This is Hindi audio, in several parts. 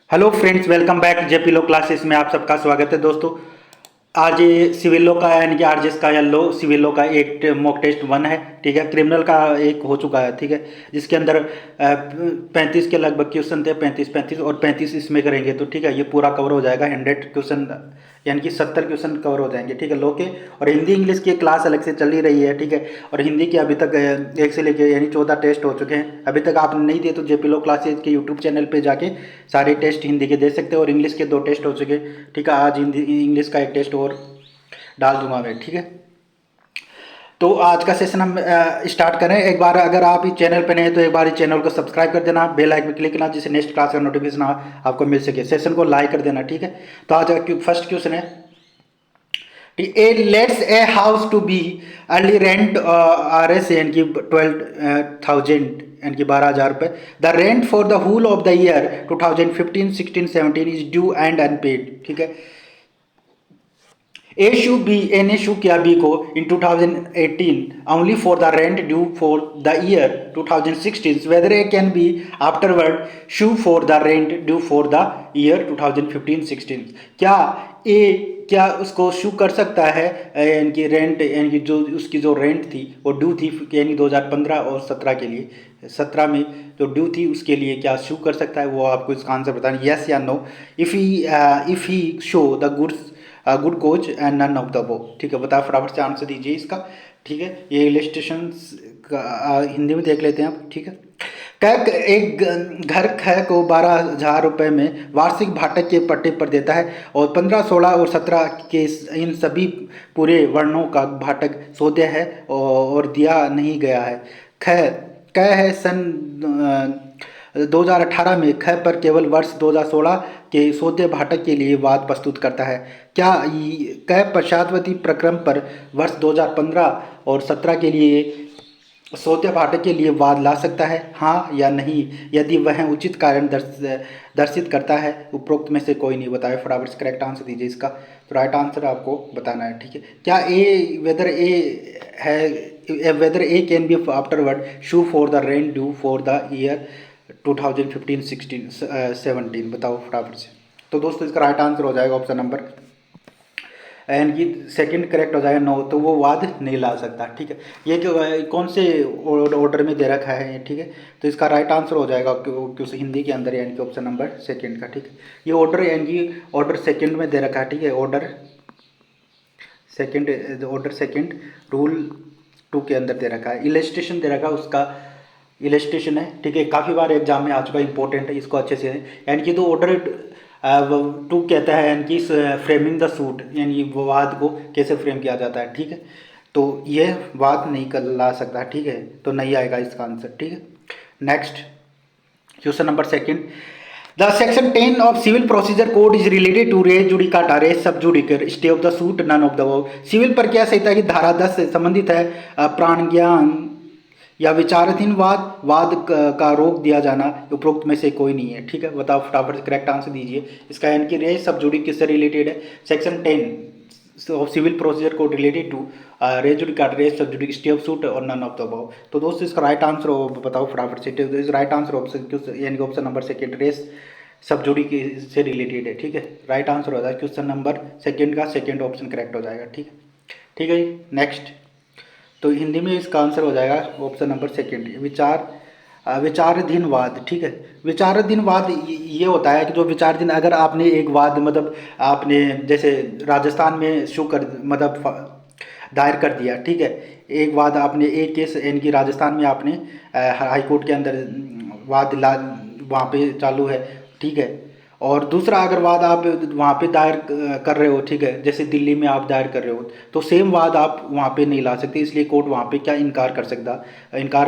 Hello friends, welcome back JP law classes में आप सबका स्वागत है दोस्तों। आज ये सिविल लॉ का यानी कि आरजेएस का या लो सिविल लॉ का एक मॉक टेस्ट वन है। ठीक है, क्रिमिनल का एक हो चुका है। ठीक है, जिसके अंदर 35 के लगभग क्वेश्चन थे, 35 और 35 इसमें करेंगे तो ठीक है, ये पूरा कवर हो जाएगा। 100 क्वेश्चन यानी कि 70 क्वेश्चन कवर हो जाएंगे। ठीक है, लो के और हिंदी इंग्लिश की क्लास अलग से चल ही रही है। ठीक है, और हिंदी के अभी तक एक से लेके यानी 14 टेस्ट हो चुके हैं। अभी तक आपने नहीं दिए तो जेपी लो क्लासेज के यूट्यूब चैनल पे जाके सारे टेस्ट हिंदी के दे सकते हो। और इंग्लिश के 2 टेस्ट हो चुके। ठीक है, आज हिंदी इंग्लिश का एक टेस्ट और डाल दूंगा मैं। ठीक है, तो आज का सेशन हम स्टार्ट करें। एक बार अगर आप इस चैनल पे नए तो एक बार इस चैनल को सब्सक्राइब कर देना, बेल आइकन पे क्लिक करना जिससे नेक्स्ट क्लास का नोटिफिकेशन आपको मिल सके। सेशन को लाइक कर देना। ठीक है, तो आज का फर्स्ट क्वेश्चन है, let's a house to be early rent R S यानी कि 12,000 यानी कि 12,000 रुपये। The rent for the whole of the year 2015, 16, 17 is due and unpaid. ठीक है, A should be NA should किया B को in 2018 only for the rent due for the year 2016, whether A can be afterward should for the rent due for the year 2015-16। क्या A क्या उसको शू कर सकता है यानी कि रेंट यानी कि जो उसकी जो रेंट थी वो ड्यू थी यानी 2015 और 17 के लिए, 17 में जो ड्यू थी उसके लिए क्या शू कर सकता है, वो आपको इसका आंसर बताना, यस या no. If he show the goods good coach and none of the above. ठीक है, बताओ फटाफट से आंसर दीजिए इसका। ठीक है, ये इलस्ट्रेशन हिंदी में देख लेते हैं आप। ठीक है, कैक एक घर ख को 12,000 रुपये में वार्षिक भाटक के पट्टे पर देता है और 15, 16 और 17 के इन सभी पूरे वर्णों का भाटक सौदे है और दिया नहीं गया है। ख क है सन 2018 में ख पर केवल वर्ष 2016 के सौदे भाटक के लिए वाद प्रस्तुत करता है। क्या क पश्चातवर्ती प्रक्रम पर वर्ष 2015 और 17 के लिए सौदे भाटक के लिए वाद ला सकता है, हाँ या नहीं? यदि वह उचित कारण दर्शित करता है, उपरोक्त में से कोई नहीं। बताए फटाफट से करेक्ट आंसर दीजिए इसका। तो राइट आंसर आपको बताना है। ठीक है, क्या A whether A can be afterward sue for the rent due for the year 2015, 16, 17। बताओ फटाफट से। तो दोस्तों इसका राइट आंसर हो जाएगा ऑप्शन नंबर एंड की सेकंड करेक्ट हो जाएगा, नो। तो वो वाद नहीं ला सकता। ठीक है, ये कौन से ऑर्डर में दे रखा है? ठीक है, तो इसका राइट आंसर हो जाएगा क्यों हिंदी के अंदर यानी कि ऑप्शन नंबर सेकंड का। ठीक है, ये ऑर्डर यानी कि ऑर्डर सेकंड में दे रखा है। ठीक है, ऑर्डर सेकंड रूल 2 के अंदर दे रखा है। इलस्ट्रेशन दे रखा है, उसका इलस्ट्रेशन है। ठीक है, काफ़ी बार एग्जाम में आ चुका है, इंपॉर्टेंट है, इसको अच्छे से यानी कि तो ऑर्डर 2 कहता है यानी कि फ्रेमिंग द सूट यानी वाद को कैसे फ्रेम किया जाता है। ठीक है, तो यह वाद नहीं कर ला सकता। ठीक है, तो नहीं आएगा इसका आंसर। ठीक है, next question number second, the section 10 of civil procedure code is related to res judicata, res sub judice, stay of the suit, none of the above. Civil प्रक्रिया संहिता की धारा 10 से संबंधित है प्राण ज्ञान या विचाराधीन वाद का रोक दिया जाना, उपरोक्त में से कोई नहीं है। ठीक है, बताओ फटाफट से करेक्ट आंसर दीजिए इसका। यानी कि रेस सब जुडी किससे रिलेटेड है? Section 10 of civil procedure code related to res judicata, res sub judice, stay of suit और नन ऑफ द अबव। तो दोस्तों इसका राइट आंसर बताओ फटाफट से। राइट आंसर ऑप्शन यानी कि ऑप्शन नंबर सेकंड, रेस सब जुड़ी के से रिलेटेड है। ठीक है, राइट आंसर हो जाएगा क्वेश्चन नंबर सेकंड का सेकंड ऑप्शन करेक्ट हो जाएगा। ठीक है, ठीक है जी, नेक्स्ट। तो हिंदी में इसका आंसर हो जाएगा ऑप्शन नंबर सेकंड, विचाराधीन वाद। ठीक है, विचाराधीन वाद ये होता है कि जो विचाराधीन, अगर आपने एक वाद मतलब आपने जैसे राजस्थान में शो कर मतलब दायर कर दिया। ठीक है, एक वाद आपने एक केस यानी कि राजस्थान में आपने हाई कोर्ट के अंदर वाद ला वहाँ पे चालू है। ठीक है, और दूसरा अगर वाद आप वहाँ पे दायर कर रहे हो, ठीक है, जैसे दिल्ली में आप दायर कर रहे हो, तो सेम वाद आप वहाँ पे नहीं ला सकते, इसलिए कोर्ट वहाँ पे क्या इनकार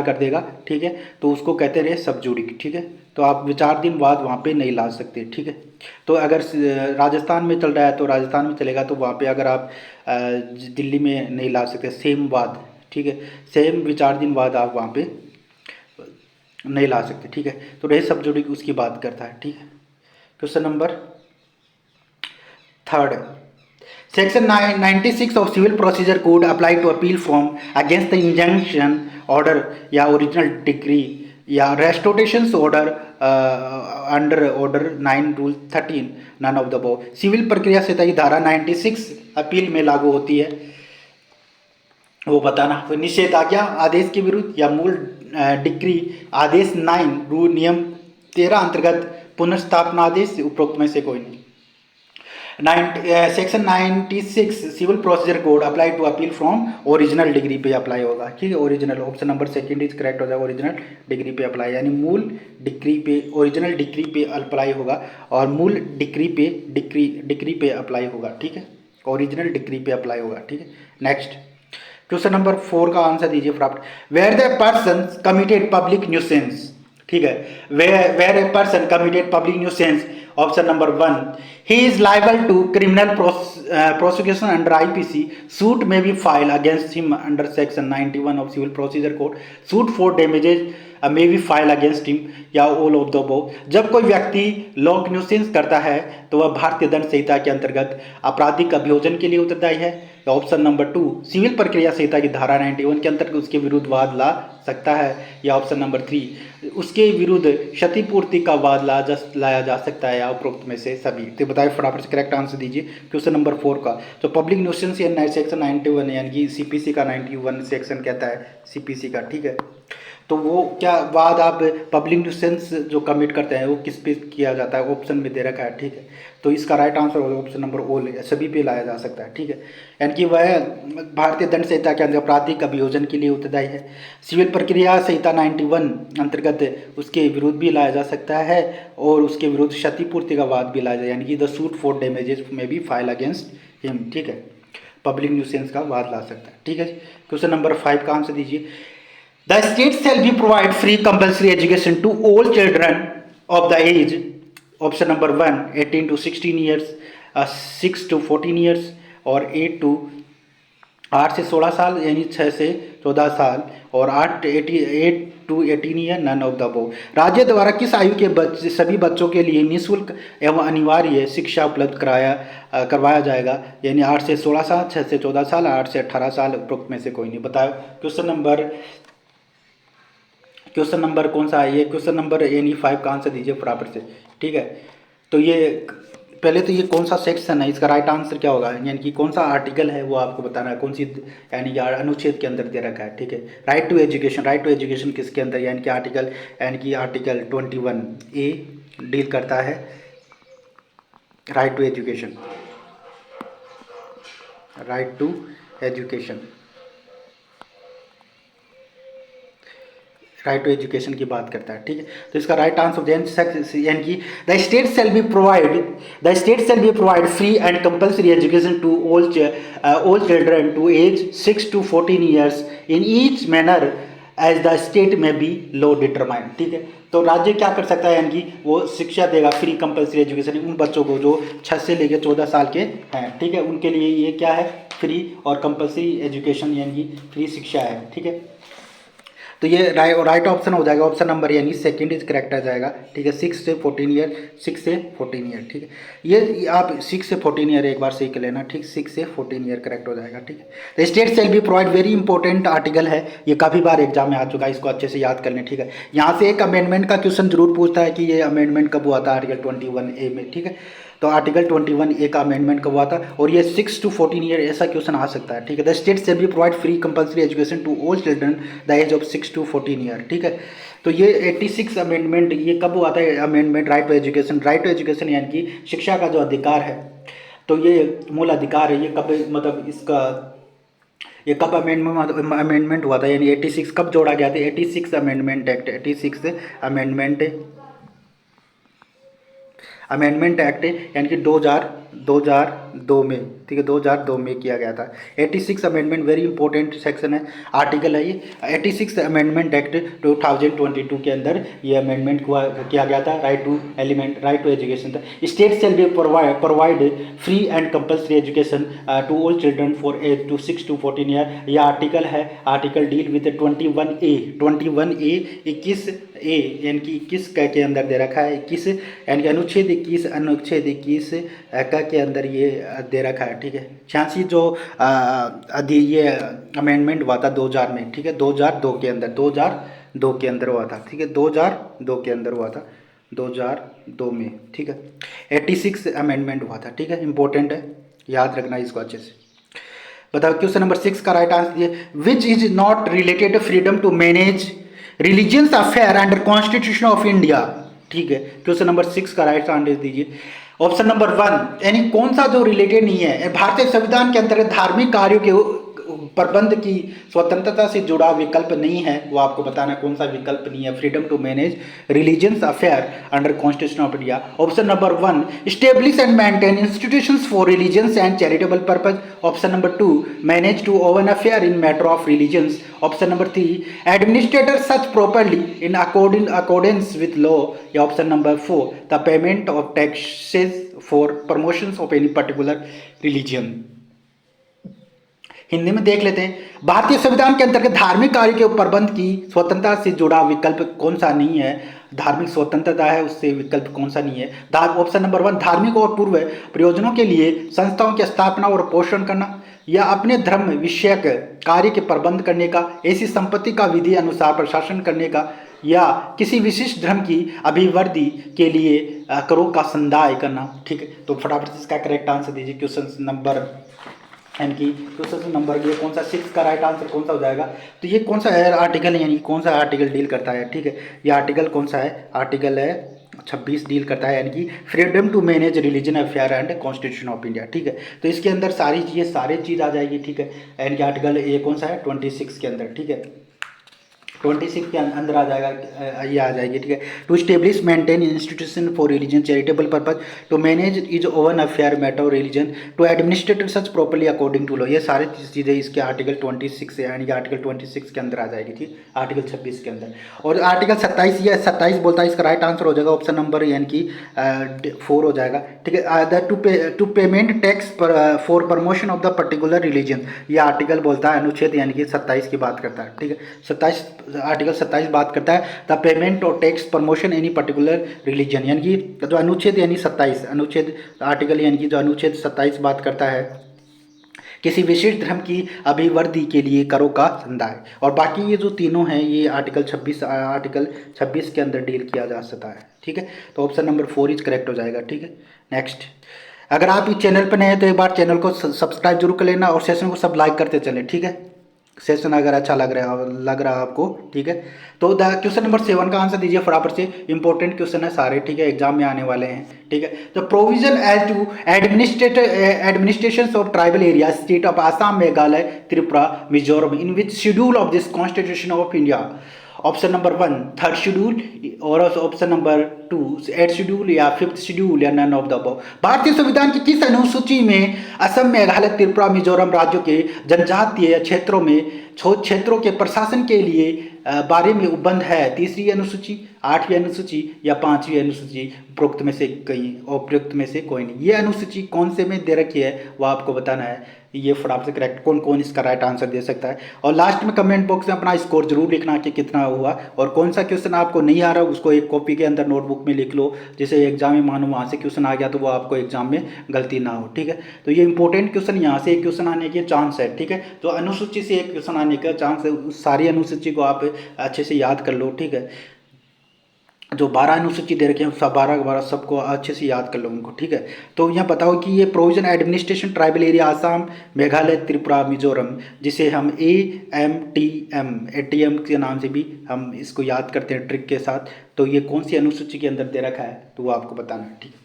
कर देगा। ठीक है, तो उसको कहते रहे सब जुडिक। ठीक है, तो आप विचाराधीन वाद वहाँ पे नहीं ला सकते। ठीक है, तो अगर राजस्थान में चल रहा है तो राजस्थान में चलेगा, तो वहाँ पे अगर आप दिल्ली में नहीं ला सकते सेम वाद। ठीक है, सेम विचाराधीन वाद आप वहाँ पे नहीं ला सकते। ठीक है, तो रहे सब जुड़ी उसकी बात करता है। ठीक है, question number third, section 96 of civil procedure code apply to appeal from against the injunction order या ओरिजिनल डिग्री या restoration order under order 9 rule 13 none of the above. Civil प्रक्रिया संहिता की धारा 96 अपील में लागू होती है, वो बताना। तो निषेधाज्ञा आदेश के विरुद्ध या मूल डिक्री आदेश 9 रूल नियम 13 अंतर्गत पुनर्स्थापना आदेश उपरोक्त में से कोई नहीं। Section 96 civil procedure code apply to appeal from original degree पे अप्लाई होगा, ठीक है। Original option number second is correct हो जाएगा, ओरिजिनल डिग्री पे अप्लाई, यानी मूल डिग्री पे, ओरिजिनल डिग्री पे अप्लाई होगा और मूल डिग्री पे अप्लाई होगा, ठीक है। ओरिजिनल डिग्री पे अप्लाई होगा, ठीक है। नेक्स्ट क्वेश्चन नंबर 4 का आंसर दीजिए फटाफट। Where the person committed public nuisance, ठीक है। Where a person committed public nuisance, option number 1, he is liable to criminal prosecution under IPC. Suit may be filed against him under section 91 of civil procedure code. Suit for damages may be filed against him, या all of the above। जब कोई व्यक्ति लॉक न्यूसेंस करता है तो वह भारतीय दंड संहिता के अंतर्गत आपराधिक अभियोजन के लिए उत्तरदायी है। ऑप्शन नंबर 2, सिविल प्रक्रिया संहिता की धारा 91 के अंतर्गत उसके विरुद्ध वाद ला सकता है, या ऑप्शन नंबर 3, उसके विरुद्ध क्षतिपूर्ति का वाद लाया जा सकता है, या उपरोक्त में से सभी। तो बताइए फटाफट से करेक्ट आंसर दीजिए क्वेश्चन नंबर 4 का। तो पब्लिक न्यूसेंस सेक्शन 91 यानी कि सीपीसी का 91 सेक्शन कहता है सीपीसी का, ठीक है। तो वो क्या वाद आप पब्लिक न्यूसेंस जो कमिट करते हैं वो किस पे किया जाता है, ऑप्शन में दे रखा है, ठीक है। तो इसका राइट आंसर होगा ऑप्शन नंबर ओ, सभी पे लाया जा सकता है, ठीक है। यानी कि वह भारतीय दंड संहिता के अंदर आपराधिक अभियोजन के लिए उत्तरदायी है। सिविल प्रक्रिया संहिता 91 अंतर्गत उसके विरुद्ध भी लाया जा सकता है और उसके विरुद्ध क्षतिपूर्ति का वाद भी लाया जाए, यानी कि द सूट फॉर डैमेजेस में भी फाइल अगेंस्ट हिम, ठीक है। पब्लिक न्यूसेंस का वाद ला सकता है, ठीक है। क्वेश्चन नंबर 5 का आंसर दीजिए। The state shall be provide free compulsory education to all children of the age, option number 1, 18 to 16 years, 6 to 14 years और 8 से 16 साल यानी 6 से 14 साल और 8 to 18 year, none of the above. राज्य द्वारा किस आयु के सभी बच्चों के लिए निःशुल्क एवं अनिवार्य शिक्षा उपलब्ध करवाया जाएगा, यानी 8 से 16 साल, 6 से 14 साल, 8 से 18 साल, उपरोक्त में से कोई नहीं। बताओ क्वेश्चन नंबर कौन सा है ये? क्वेश्चन नंबर यानी 5 का आंसर दीजिए फटाफट से, ठीक है। तो ये पहले तो ये कौन सा सेक्शन है, इसका राइट आंसर क्या होगा, यानी कि कौन सा आर्टिकल है वो आपको बताना है, कौन सी यानी कि अनुच्छेद के अंदर दे रखा है, ठीक है। राइट टू एजुकेशन किसके अंदर, यानी कि आर्टिकल 21A डील करता है right to education, right to education की बात करता है, ठीक है। तो इसका राइट आंसर यानी कि the state shall be provide free and compulsory education to all children to age 6 to 14 years in each manner as the state may by law determine, ठीक है। तो राज्य क्या कर सकता है, यानी कि वो शिक्षा देगा फ्री कंपल्सरी एजुकेशन उन बच्चों को जो 6 से लेकर 14 साल के हैं, ठीक है। उनके लिए ये क्या है, फ्री और कंपल्सरी एजुकेशन यानी कि फ्री शिक्षा है, ठीक है। तो ये राइट ऑप्शन हो जाएगा, ऑप्शन नंबर यानी सेकंड इज करेक्ट आ जाएगा, ठीक है। 6 से 14 ईयर, 6 से 14 ईयर, ठीक है। ये आप 6 से 14 ईयर एक बार सही कर लेना, ठीक। 6 से 14 ईयर करेक्ट हो जाएगा, ठीक है। तो state shall be provide, very important article है, ये काफ़ी बार एग्जाम में आ चुका है, इसको अच्छे से याद कर लें, ठीक है। यहाँ से एक अमेंडमेंट का क्वेश्चन जरूर पूछता है कि ये अमेंडमेंट कब हुआ था आर्टिकल 21A में, ठीक है। तो आर्टिकल 21A का अमेंडमेंट कब हुआ था, और ये 6 to 14 ईयर ऐसा क्वेश्चन आ सकता है, ठीक है। The state shall be provide free compulsory education to all children the age of 6 to 14 year, ठीक है। तो ये 86 अमेंडमेंट ये कब हुआ था, अमेंडमेंट राइट टू एजुकेशन यानी कि शिक्षा का जो अधिकार है, तो ये मूल अधिकार है, ये कब मतलब इसका ये कब अमेंडमेंट हुआ था, यानी 86 कब जोड़ा गया था, 86 अमेंडमेंट एक्ट, 86 अमेंडमेंट एक्ट यानी कि 2002 में, ठीक है, 2002 में किया गया था। 86 अमेंडमेंट वेरी इंपॉर्टेंट सेक्शन है, आर्टिकल है ये। 86 अमेंडमेंट एक्ट 2022 के अंदर ये अमेंडमेंट किया गया था, राइट टू एजुकेशन था। State shall be provide free and compulsory education to all children for age to 6 to 14 year. यह आर्टिकल है, article deal with 21A 21A यानी कि 21 के अंदर दे रखा है, 21 यानी कि अनुच्छेद 21 के अंदर ये दे रखा है, ठीक है। 86 जो ये अमेंडमेंट हुआ था 2000 में, ठीक है, 2002 के अंदर हुआ था, ठीक है, 2002 के अंदर हुआ था। 2002 में, ठीक है। 86 अमेंडमेंट हुआ था, ठीक है, इंपॉर्टेंट है, याद रखना इसको अच्छे से। बताओ क्वेश्चन नंबर 6 का राइट आंसर दिए, which is not related to freedom to manage religions affair under constitution of India, ठीक है। क्वेश्चन नंबर 6 का राइट आंसर दीजिए। ऑप्शन नंबर 1, यानी कौन सा जो रिलेटेड नहीं है, भारतीय संविधान के अंतर्गत धार्मिक कार्यों के प्रबंध की स्वतंत्रता से जुड़ा विकल्प नहीं है, वो आपको बताना कौन सा विकल्प नहीं है, freedom to manage religions affair under constitution of India. Option number 1, establish and maintain institutions for religious and charitable purpose. Option number 2, manage to own affair in matter of religions. Option number 3, administrator such properly in accordance with law. या option number 4, the payment of taxes for promotions of any particular religion. Hindi में देख लेते हैं, भारतीय संविधान के अंतर्गत धार्मिक कार्य के प्रबंध की स्वतंत्रता से जुड़ा विकल्प कौन सा नहीं है, धार्मिक स्वतंत्रता है उससे विकल्प कौन सा नहीं है। ऑप्शन नंबर 1, धार्मिक और पूर्व प्रयोजनों के लिए संस्थाओं की स्थापना और पोषण करना, या अपने धर्म विषयक कार्य के प्रबंध करने का, ऐसी संपत्ति का विधि अनुसार प्रशासन करने का, या किसी विशिष्ट धर्म की अभिवृद्धि के लिए करों का संदाय करना, ठीक है। तो फटाफट से इसका करेक्ट आंसर दीजिए। क्वेश्चन नंबर यानी कि क्वेश्चन नंबर ये कौन सा 6 का राइट आंसर कौन सा हो जाएगा, तो ये कौन सा है आर्टिकल, यानी कौन सा आर्टिकल डील करता है, ठीक है। ये आर्टिकल कौन सा है, आर्टिकल है 26 डील करता है, यानी कि freedom to manage religion affair and constitution of India, ठीक है। तो इसके अंदर सारी चीज़ आ जाएगी, ठीक है। यानी कि आर्टिकल ये कौन सा है 26 के अंदर, ठीक है, 26 के अंदर आ जाएगा, ये आ जाएगी, ठीक है। To establish maintain institution for religion charitable purpose, to manage is own affair matter of religion, to administrate such properly according to law. ये सारी चीज़ें इसके आर्टिकल 26 यानी कि आर्टिकल 26 के अंदर आ जाएगी, ठीक, आर्टिकल 26 के अंदर। और आर्टिकल 27 या 27 बोलता है, इसका राइट आंसर हो जाएगा ऑप्शन नंबर यानी कि 4 हो जाएगा, ठीक है। To payment tax for promotion of the particular religion, ये आर्टिकल बोलता है अनुच्छेद यानी कि 27 की बात करता है, ठीक है। आर्टिकल 27 बात करता है द पेमेंट और tax promotion any particular religion, यानी कि जो अनुच्छेद यानी 27 अनुच्छेद आर्टिकल यानी कि जो अनुच्छेद 27 बात करता है किसी विशिष्ट धर्म की अभिवृद्धि के लिए करों का संदाय। और बाकी ये जो तीनों हैं ये आर्टिकल 26 के अंदर डील किया जा सकता है, ठीक है। तो ऑप्शन नंबर 4 इज करेक्ट हो जाएगा, ठीक है। नेक्स्ट, अगर आप इस चैनल पर नए हैं तो एक बार चैनल को सब्सक्राइब जरूर कर लेना और सेशन को सब लाइक करते चलें, ठीक है। सेशन अगर अच्छा लग रहा है आपको, ठीक है। तो द क्वेश्चन नंबर 7 का आंसर दीजिए फटाफट से, इंपॉर्टेंट क्वेश्चन है सारे, ठीक है, एग्जाम में आने वाले हैं, ठीक है। तो provision as to administration of tribal area state of Assam Meghalaya Tripura Mizoram in which schedule of this constitution of India. Option number 1 3rd schedule, और ऑप्शन नंबर 2 8th शेड्यूल, या 5th शेड्यूल, या नन ऑफ द अबव। भारतीय संविधान की किस अनुसूची में असम मेघालय त्रिपुरा मिजोरम राज्यों के जनजातीय क्षेत्रों के प्रशासन के लिए बारे में उपबंध है? 3री अनुसूची, 8वीं अनुसूची, या 5वीं अनुसूची, उपरोक्त में से कोई नहीं। ये अनुसूची कौन से में दे रखी है वो आपको बताना है। ये फटाफट से करेक्ट कौन इसका राइट आंसर दे सकता है। और लास्ट में कमेंट बॉक्स में अपना स्कोर जरूर लिखना कि कितना हुआ, और कौन सा क्वेश्चन आपको नहीं आ रहा उसको एक कॉपी के अंदर नोटबुक में लिख लो, जैसे एग्जाम में मानो वहाँ से क्वेश्चन आ गया तो वो आपको एग्जाम में गलती ना हो, ठीक है। तो ये इंपॉर्टेंट क्वेश्चन, यहाँ से एक क्वेश्चन आने के चांस है, ठीक है। तो अनुसूची से एक क्वेश्चन आने का चांस है, सारी अनुसूची को आप अच्छे से याद कर लो, ठीक है। जो 12 अनुसूची दे रखे हैं सब 12 सबको अच्छे से याद कर लो उनको, ठीक है। तो यहाँ बताओ कि ये provision administration tribal area Assam Meghalaya Tripura Mizoram, जिसे हम AMTM के नाम से भी हम इसको याद करते हैं ट्रिक के साथ, तो ये कौन सी अनुसूची के अंदर दे रखा है तो वो आपको बताना है, ठीक है।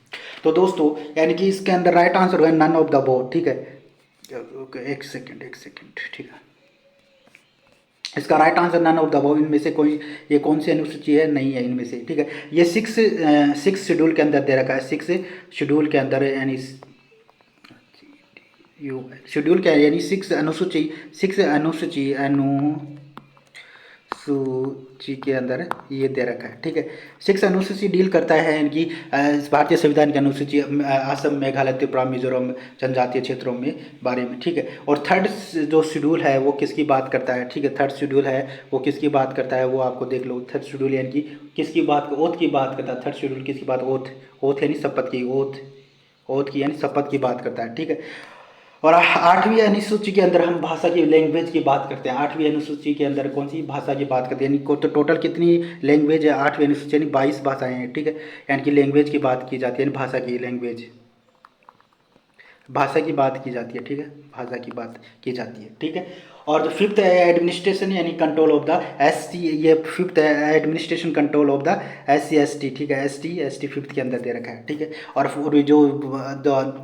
तो दोस्तों यानी कि इसके अंदर राइट आंसर हुआ नन ऑफ द अबव, ठीक है। एक सेकेंड, ठीक है। इसका right answer none of the above, इनमें से कोई, ये कौन सी अनुसूची है, नहीं है इनमें से, ठीक है। ये 6 शेड्यूल के अंदर दे रखा है, 6 शेड्यूल के अंदर यानी शेड्यूल क्या है, यानी 6 अनुसूची सूची के अंदर ये दे रखा है, ठीक है। 6 अनुसूची डील करता है इनकी भारतीय संविधान की अनुसूची असम मेघालय त्रिपुरा मिजोरम जनजातीय क्षेत्रों में बारे में, ठीक है। और 3rd जो शेड्यूल है वो किसकी बात करता है, ठीक है। 3rd शेड्यूल है वो किसकी बात करता है वो आपको देख लो। 3rd शेड्यूल यानी कि किसकी बात, ओथ की बात करता है। 3rd शेड्यूल किसकी बात, ओथ यानी शपथ की, ओथ की यानी शपथ की बात करता है, ठीक है। और आठवीं अनुसूची के अंदर हम भाषा की लैंग्वेज की बात करते हैं। आठवीं अनुसूची के अंदर कौन सी भाषा की बात करते हैं, यानी तो टोटल कितनी लैंग्वेज है आठवीं अनुसूची, यानी 22 भाषाएं हैं, ठीक है। यानी कि लैंग्वेज की बात की जाती है, यानी भाषा की लैंग्वेज, भाषा की बात की जाती है, ठीक है, भाषा की बात की जाती है, ठीक है। और जो फिफ्थ है एडमिनिस्ट्रेशन यानी कंट्रोल ऑफ द SC, ये फिफ्थ है administration control of the SC ST, ठीक है, ST फिफ्थ के अंदर दे रखा है, ठीक है। और जो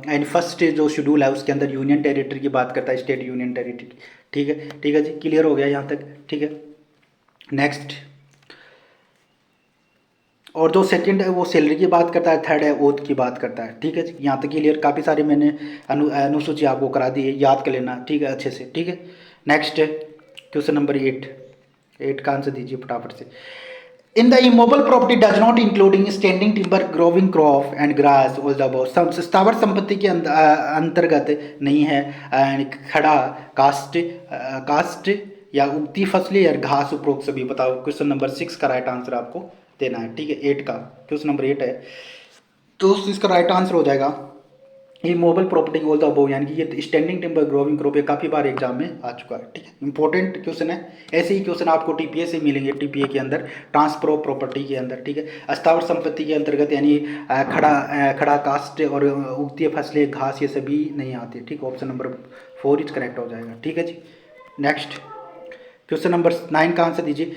एंड फर्स्ट जो शेड्यूल है उसके अंदर यूनियन टेरिटरी की बात करता है, स्टेट यूनियन टेरिटरी, ठीक है, ठीक है जी, क्लियर हो गया यहाँ तक, ठीक है। नेक्स्ट, और जो सेकंड है वो सैलरी की बात करता है, थर्ड है ओथ की बात करता है, ठीक है जी। यहाँ तक क्लियर, काफ़ी सारी मैंने अनुसूची आपको करा दी है, याद कर लेना, ठीक है, अच्छे से, ठीक है। नेक्स्ट है क्वेश्चन नंबर 8 का आंसर दीजिए फटाफट से। In the immovable property does not including standing timber, growing crop and grass all the above, स्थावर संपत्ति के अंतर्गत नहीं है खड़ा कास्ट या उगती फसलें या घास उपरोक्त सभी। बताओ क्वेश्चन नंबर 6 का राइट आंसर आपको देना है, ठीक है। 8 का क्वेश्चन नंबर 8 है, तो इसका राइट आंसर हो जाएगा immovable property all the above, यानी कि ये स्टैंडिंग टिम्बर, ग्रोविंग क्रॉप, ये काफ़ी बार एग्जाम में आ चुका है, ठीक है। इंपॉर्टेंट क्वेश्चन है, ऐसे ही क्वेश्चन आपको टीपीए से मिलेंगे, टीपीए के अंदर ट्रांसफर ऑफ प्रॉपर्टी के अंदर, ठीक है। अस्थावर संपत्ति के अंतर्गत यानी खड़ा कास्ट और उगती फसलें घास ये सभी नहीं आते, ठीक। ऑप्शन नंबर 4 इज करेक्ट हो जाएगा, ठीक है जी। नेक्स्ट क्वेश्चन नंबर 9 का आंसर दीजिए।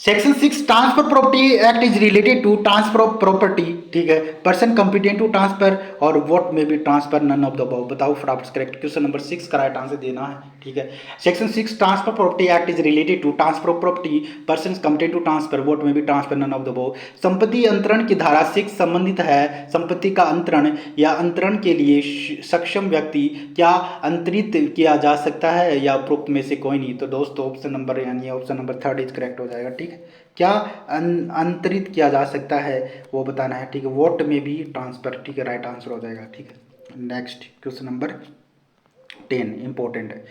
Section 6 transfer property act is related to transfer of property, ठीक है, पर्सन कॉम्पिटेंट टू ट्रांसफर और what may be transfer, none of the above. बताओ फटाफट करेक्ट, क्वेश्चन नंबर 6 का राइट आंसर देना है, ठीक है। Section 6 transfer property act is related to transfer of property, person competent to transfer, what may be transfer, none of the above. संपत्ति अंतरण की धारा 6 संबंधित है संपत्ति का अंतरण या अंतरण के लिए सक्षम व्यक्ति क्या अंतरित किया जा सकता है या उपरोक्त में से कोई नहीं। तो दोस्तों ऑप्शन नंबर यानी ऑप्शन नंबर 3 इज करेक्ट हो जाएगा, ठीक है। क्या अंतरित किया जा सकता है वो बताना है, ठीक है। वोट में भी ट्रांसफर, ठीक है, राइट आंसर हो जाएगा, ठीक है। नेक्स्ट क्वेश्चन नंबर 10 इंपॉर्टेंट है।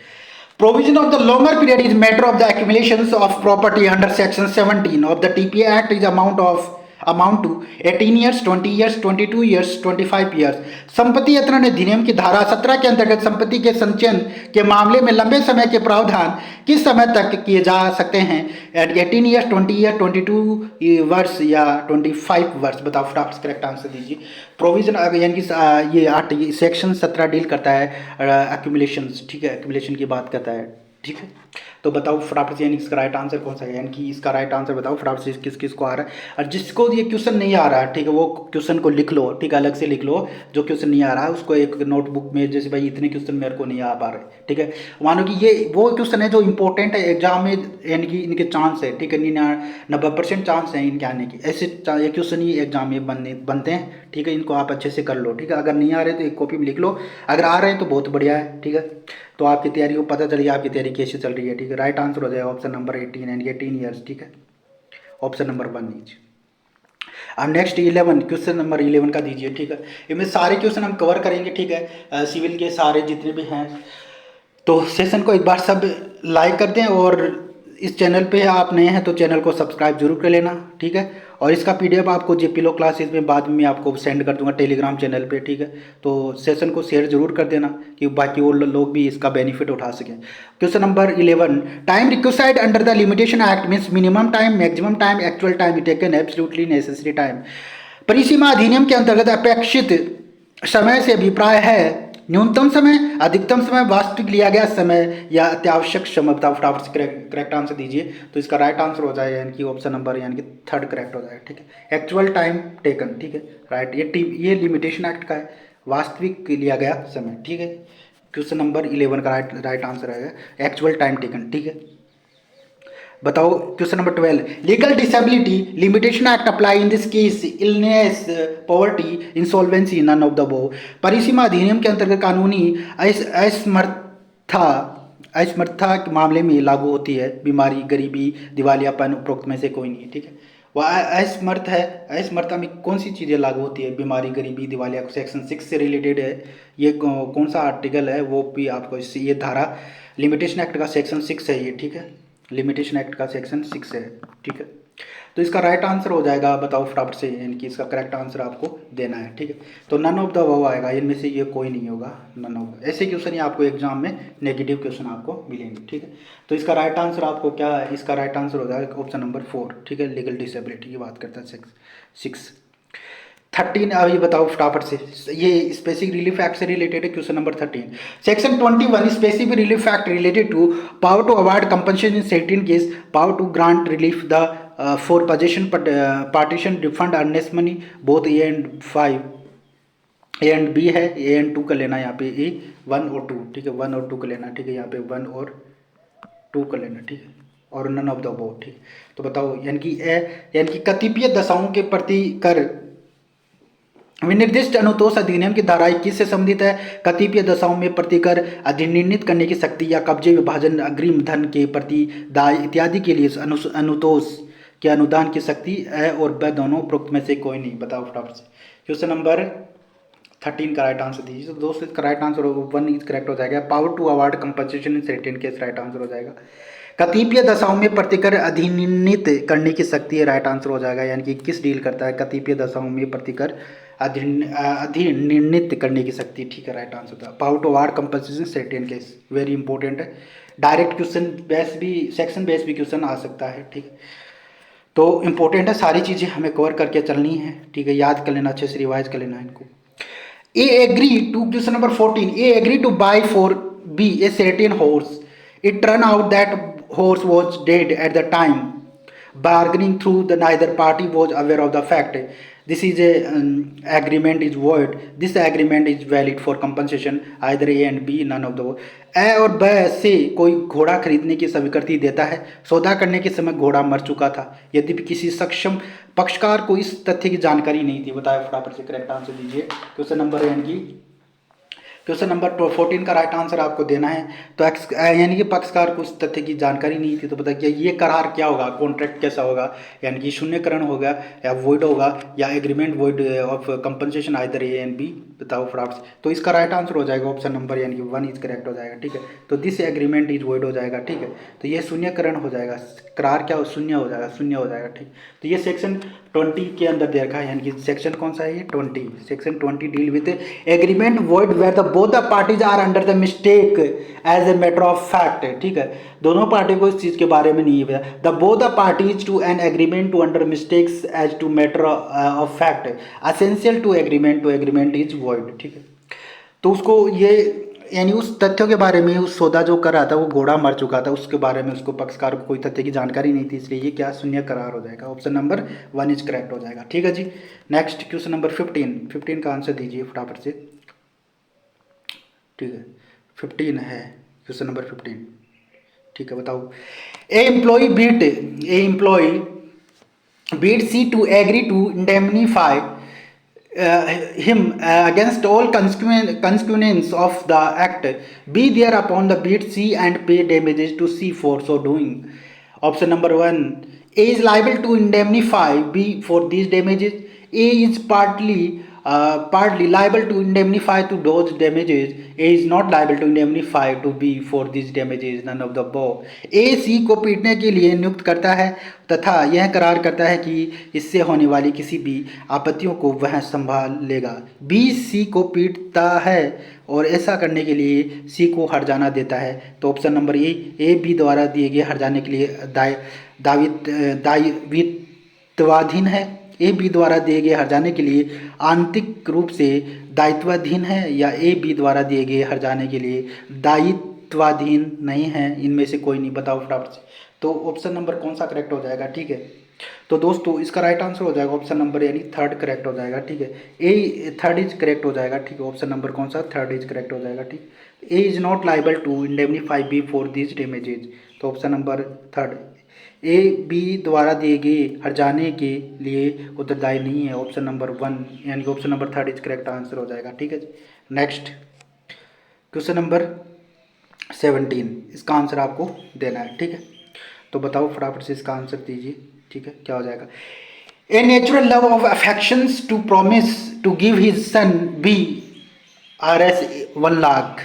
Provision of the longer period is matter of the accumulations of property under section 17 of the TPA Act is amount to 18 years, 20 years, 22 years, 25 years। संपत्ति अंतरण अधिनियम की धारा 17 के अंतर्गत संपत्ति के संचयन के मामले में लंबे समय के प्रावधान किस समय तक किए जा सकते हैं? 18 ईयर्स, 20 ईयर, 22 वर्ष या 25 वर्ष। बताओ फटाफट करेक्ट आंसर दीजिए। प्रोविजन यानी कि ये 8 सेक्शन 17 डील करता है एक्यूमुलेशंस, ठीक है, एक्यूमुलेशन की बात करता है, ठीक है। तो बताओ फटाफट से, यानी इसका राइट आंसर कौन सा है, यानी कि इसका राइट आंसर बताओ फटाफट से, किस किस को आ रहा है। और जिसको ये क्वेश्चन नहीं आ रहा है, ठीक है, वो क्वेश्चन को लिख लो, ठीक है, अलग से लिख लो। जो क्वेश्चन नहीं आ रहा है उसको एक नोटबुक में, जैसे भाई इतने क्वेश्चन मेरे को नहीं आ पा रहे, ठीक है, मानो कि ये वो क्वेश्चन है जो इंपॉर्टेंट है एग्जाम में, यानी कि इनके चांस है, ठीक है, 90% चांस है इनके आने की। ऐसे ये क्वेश्चन ही एग्जाम में बनते हैं, ठीक है। इनको आप अच्छे से कर लो, ठीक है। अगर नहीं आ रहे तो एक कॉपी में लिख लो, अगर आ रहे हैं तो बहुत बढ़िया है, ठीक है। तो आपकी तैयारी को पता चलिए आपकी तैयारी कैसे चल रही है, ठीक है। राइट आंसर हो जाएगा ऑप्शन नंबर 18 एंड 18 ईयर्स, ठीक है, ऑप्शन नंबर 1 नीचे। अब नेक्स्ट 11 क्वेश्चन नंबर 11 का दीजिए, ठीक है। इनमें सारे क्वेश्चन हम कवर करेंगे, ठीक है, सिविल के सारे जितने भी हैं। तो सेशन को एक बार सब लाइक कर दें, और इस चैनल पे आप नए हैं तो चैनल को सब्सक्राइब जरूर कर लेना, ठीक है। और इसका पीडीएफ आपको जेपी लो क्लासेस में बाद में आपको सेंड कर दूंगा टेलीग्राम चैनल पे, ठीक है। तो सेशन को शेयर जरूर कर देना कि बाकी और लोग भी इसका बेनिफिट उठा सकें। Question number 11, time required under the limitation act means minimum time, maximum time, actual time, taken, absolutely necessary time. परिसीमा अधिनियम के अंतर्गत अपेक्षित समय से अभिप्राय है न्यूनतम समय, अधिकतम समय, वास्तविक लिया गया समय या अत्यावश्यक समय। बताओ फटाफट से करेक्ट आंसर दीजिए। तो इसका राइट आंसर हो जाएगा यानी कि ऑप्शन नंबर यानी कि 3 करेक्ट हो जाएगा, ठीक है। एक्चुअल टाइम टेकन, ठीक है, राइट। ये लिमिटेशन एक्ट का है, वास्तविक लिया गया समय, ठीक है। क्वेश्चन नंबर 11 का राइट आंसर आएगा एक्चुअल टाइम टेकन, ठीक है। बताओ question number 12, legal disability limitation act apply in this case illness, poverty, insolvency, none of the above. परिसीमा अधिनियम के अंतर्गत कानूनी असमर्थता के मामले में लागू होती है। बीमारी, गरीबी, दिवालियापन, उपरोक्त में से कोई नहीं, ठीक है। वह असमर्थ है, असमर्थता में कौन सी चीज़ें लागू होती है? बीमारी, गरीबी, दिवालिया, सेक्शन 6 से रिलेटेड है। ये कौन सा आर्टिकल है वो भी आपको इससे, ये धारा लिमिटेशन एक्ट का सेक्शन 6 है ये, ठीक है। लिमिटेशन एक्ट का सेक्शन 6 है, ठीक है। तो इसका राइट आंसर हो जाएगा, बताओ फटाफट से, यानी कि इसका करेक्ट आंसर आपको देना है, ठीक है। तो नन ऑफ द अबव आएगा, इनमें से ये कोई नहीं होगा, नन ऑफ। ऐसे क्वेश्चन ही आपको एग्जाम में नेगेटिव क्वेश्चन आपको मिलेंगे, ठीक है। तो इसका राइट आंसर आपको क्या है, इसका राइट आंसर हो जाएगा ऑप्शन नंबर 4, ठीक है। लीगल डिसेबिलिटी की बात करता है 6। 13 अभी बताओ फटाफट से, ये स्पेसिफिक रिलीफ एक्ट से रिलेटेड है, question number 13। Section 21 specific relief act related to power to award compensation in certain case, power to grant relief the for possession partition refund earnest money both A and 5 A and B है, ए एंड 2 का लेना है यहाँ पे, ए 1 और 2, ठीक है, 1 और 2 का लेना, ठीक है, यहाँ पे 1 और 2 का लेना, ठीक है, और नन ऑफ द अबव, ठीक। तो बताओ यानी कि कतिपय दशाओं के प्रति कर विनिर्दिष्ट अनुतोष अधिनियम की धारा 21 से संबंधित है। कतिपय दशाओं में प्रतिकर अधिनिर्णित करने की शक्ति या कब्जे, विभाजन, अग्रिम धन के प्रति दाय इत्यादि के लिए अनुतोष के अनुदान की शक्ति है और वह दोनों उपरोक्त में से कोई नहीं। बताओ फटाफट से। क्वेश्चन नंबर 13 का राइट आंसर दीजिए। तो दोस्तों इसका राइट आंसर 1 इज करेक्ट हो जाएगा। Power to award compensation in certain case right answer हो जाएगा। कतिपय दशाओं में प्रतिकर अधिनिर्णित करने की शक्ति है, राइट आंसर हो जाएगा। यानी कि किस डील करता है, कतिपय दशाओं में प्रतिकर अधिनिर्णित करने की शक्ति, ठीक है, राइट आंसर था। Power to award compensation certain case, very important है। डायरेक्ट क्वेश्चन बेस भी, सेक्शन बेस भी क्वेश्चन आ सकता है, ठीक है। तो इंपॉर्टेंट है, सारी चीज़ें हमें कवर करके चलनी है, ठीक है, याद कर लेना, अच्छे से रिवाइज कर लेना इनको। A agree to, question number 14, A agree to buy for B a certain horse, it turn out that horse was dead at the time, bargaining through the neither party was aware of the fact. This is a agreement is void. This agreement is valid for compensation either A and B, none of the above. ए और ब से कोई घोड़ा खरीदने की स्वीकृति देता है। सौदा करने के समय घोड़ा मर चुका था, यद्यपि किसी सक्षम पक्षकार को इस तथ्य की जानकारी नहीं थी। बताया फटाफट से, करेक्ट आंसर दीजिए। क्वेश्चन नंबर क्वेश्चन नंबर 14 का राइट आंसर आपको देना है। तो यानी कि पक्षकार को उस तथ्य की जानकारी नहीं थी, तो बताइए ये करार क्या होगा, कॉन्ट्रैक्ट कैसा होगा, यानी कि शून्यकरण होगा या वॉइड होगा या agreement void of compensation either A and B. बताओ फटाफट से। तो इसका राइट आंसर हो जाएगा ऑप्शन नंबर यानी कि 1 इज करेक्ट हो जाएगा, ठीक है। तो दिस एग्रीमेंट इज वॉइड हो जाएगा, ठीक है। तो ये शून्यकरण हो जाएगा, करार क्या हो, शून्य हो जाएगा, शून्य हो जाएगा, ठीक। तो ये सेक्शन 20 के अंदर दे रखा है, यानी कि सेक्शन कौन सा है ये, 20। Section 20 deal with agreement void where the both the parties are under the mistake as a matter of fact, ठीक है। दोनों पार्टी को इस चीज़ के बारे में नहीं है। The both the parties to an agreement to under mistakes as to matter of fact essential to agreement is void, ठीक है। तो उसको ये यानी उस तथ्यों के बारे में, उस सौदा जो कर रहा था वो घोड़ा मर चुका था, उसके बारे में उसको पक्षकार को कोई तथ्य की जानकारी नहीं थी, इसलिए ये क्या शून्य करार हो जाएगा। ऑप्शन नंबर 1 इज करेक्ट हो जाएगा, ठीक है जी। नेक्स्ट क्वेश्चन नंबर 15 का आंसर दीजिए फटाफट से, ठीक है। 15 है क्वेश्चन नंबर 15, ठीक है। बताओ। A employ beat C to agree to indemnify him against all consequences of the act, be there upon the bid C and pay damages to C for so doing. Option number 1, A is liable to indemnify B for these damages. A is partly liable to indemnify to those damages. A is not liable to indemnify to B for these damages, none of the above. A C को पीटने के लिए नियुक्त करता है तथा यह करार करता है कि इससे होने वाली किसी भी आपत्तियों को वह संभाल लेगा। B C को पीटता है और ऐसा करने के लिए C को हर जाना देता है। तो ऑप्शन नंबर ए B द्वारा दिए गए हर जाने के लिए दायित्वाधीन है। ए बी द्वारा दिए गए हर जाने के लिए आंतरिक रूप से दायित्वाधीन है, या ए बी द्वारा दिए गए हर जाने के लिए दायित्वाधीन नहीं है, इनमें से कोई नहीं। बताओ फटाफट से। तो ऑप्शन नंबर कौन सा करेक्ट हो जाएगा, ठीक है। तो दोस्तों इसका राइट आंसर हो जाएगा ऑप्शन नंबर यानी 3 करेक्ट हो जाएगा, ठीक है। ए 3 इज करेक्ट हो जाएगा, ठीक है। ऑप्शन नंबर कौन सा, 3 इज करेक्ट हो जाएगा, ठीक। A is not liable to indemnify B for this damages. तो ऑप्शन नंबर 3 ए बी द्वारा दिए गए हर जाने के लिए उत्तरदायी नहीं है। ऑप्शन नंबर 1 यानी कि option number 3 is correct answer हो जाएगा, ठीक है। नेक्स्ट क्वेश्चन नंबर 17, इसका आंसर आपको देना है, ठीक है। तो बताओ फटाफट से इसका आंसर दीजिए, ठीक है। क्या हो जाएगा। A natural love of affections to promise to give his son be RS 1 lakh.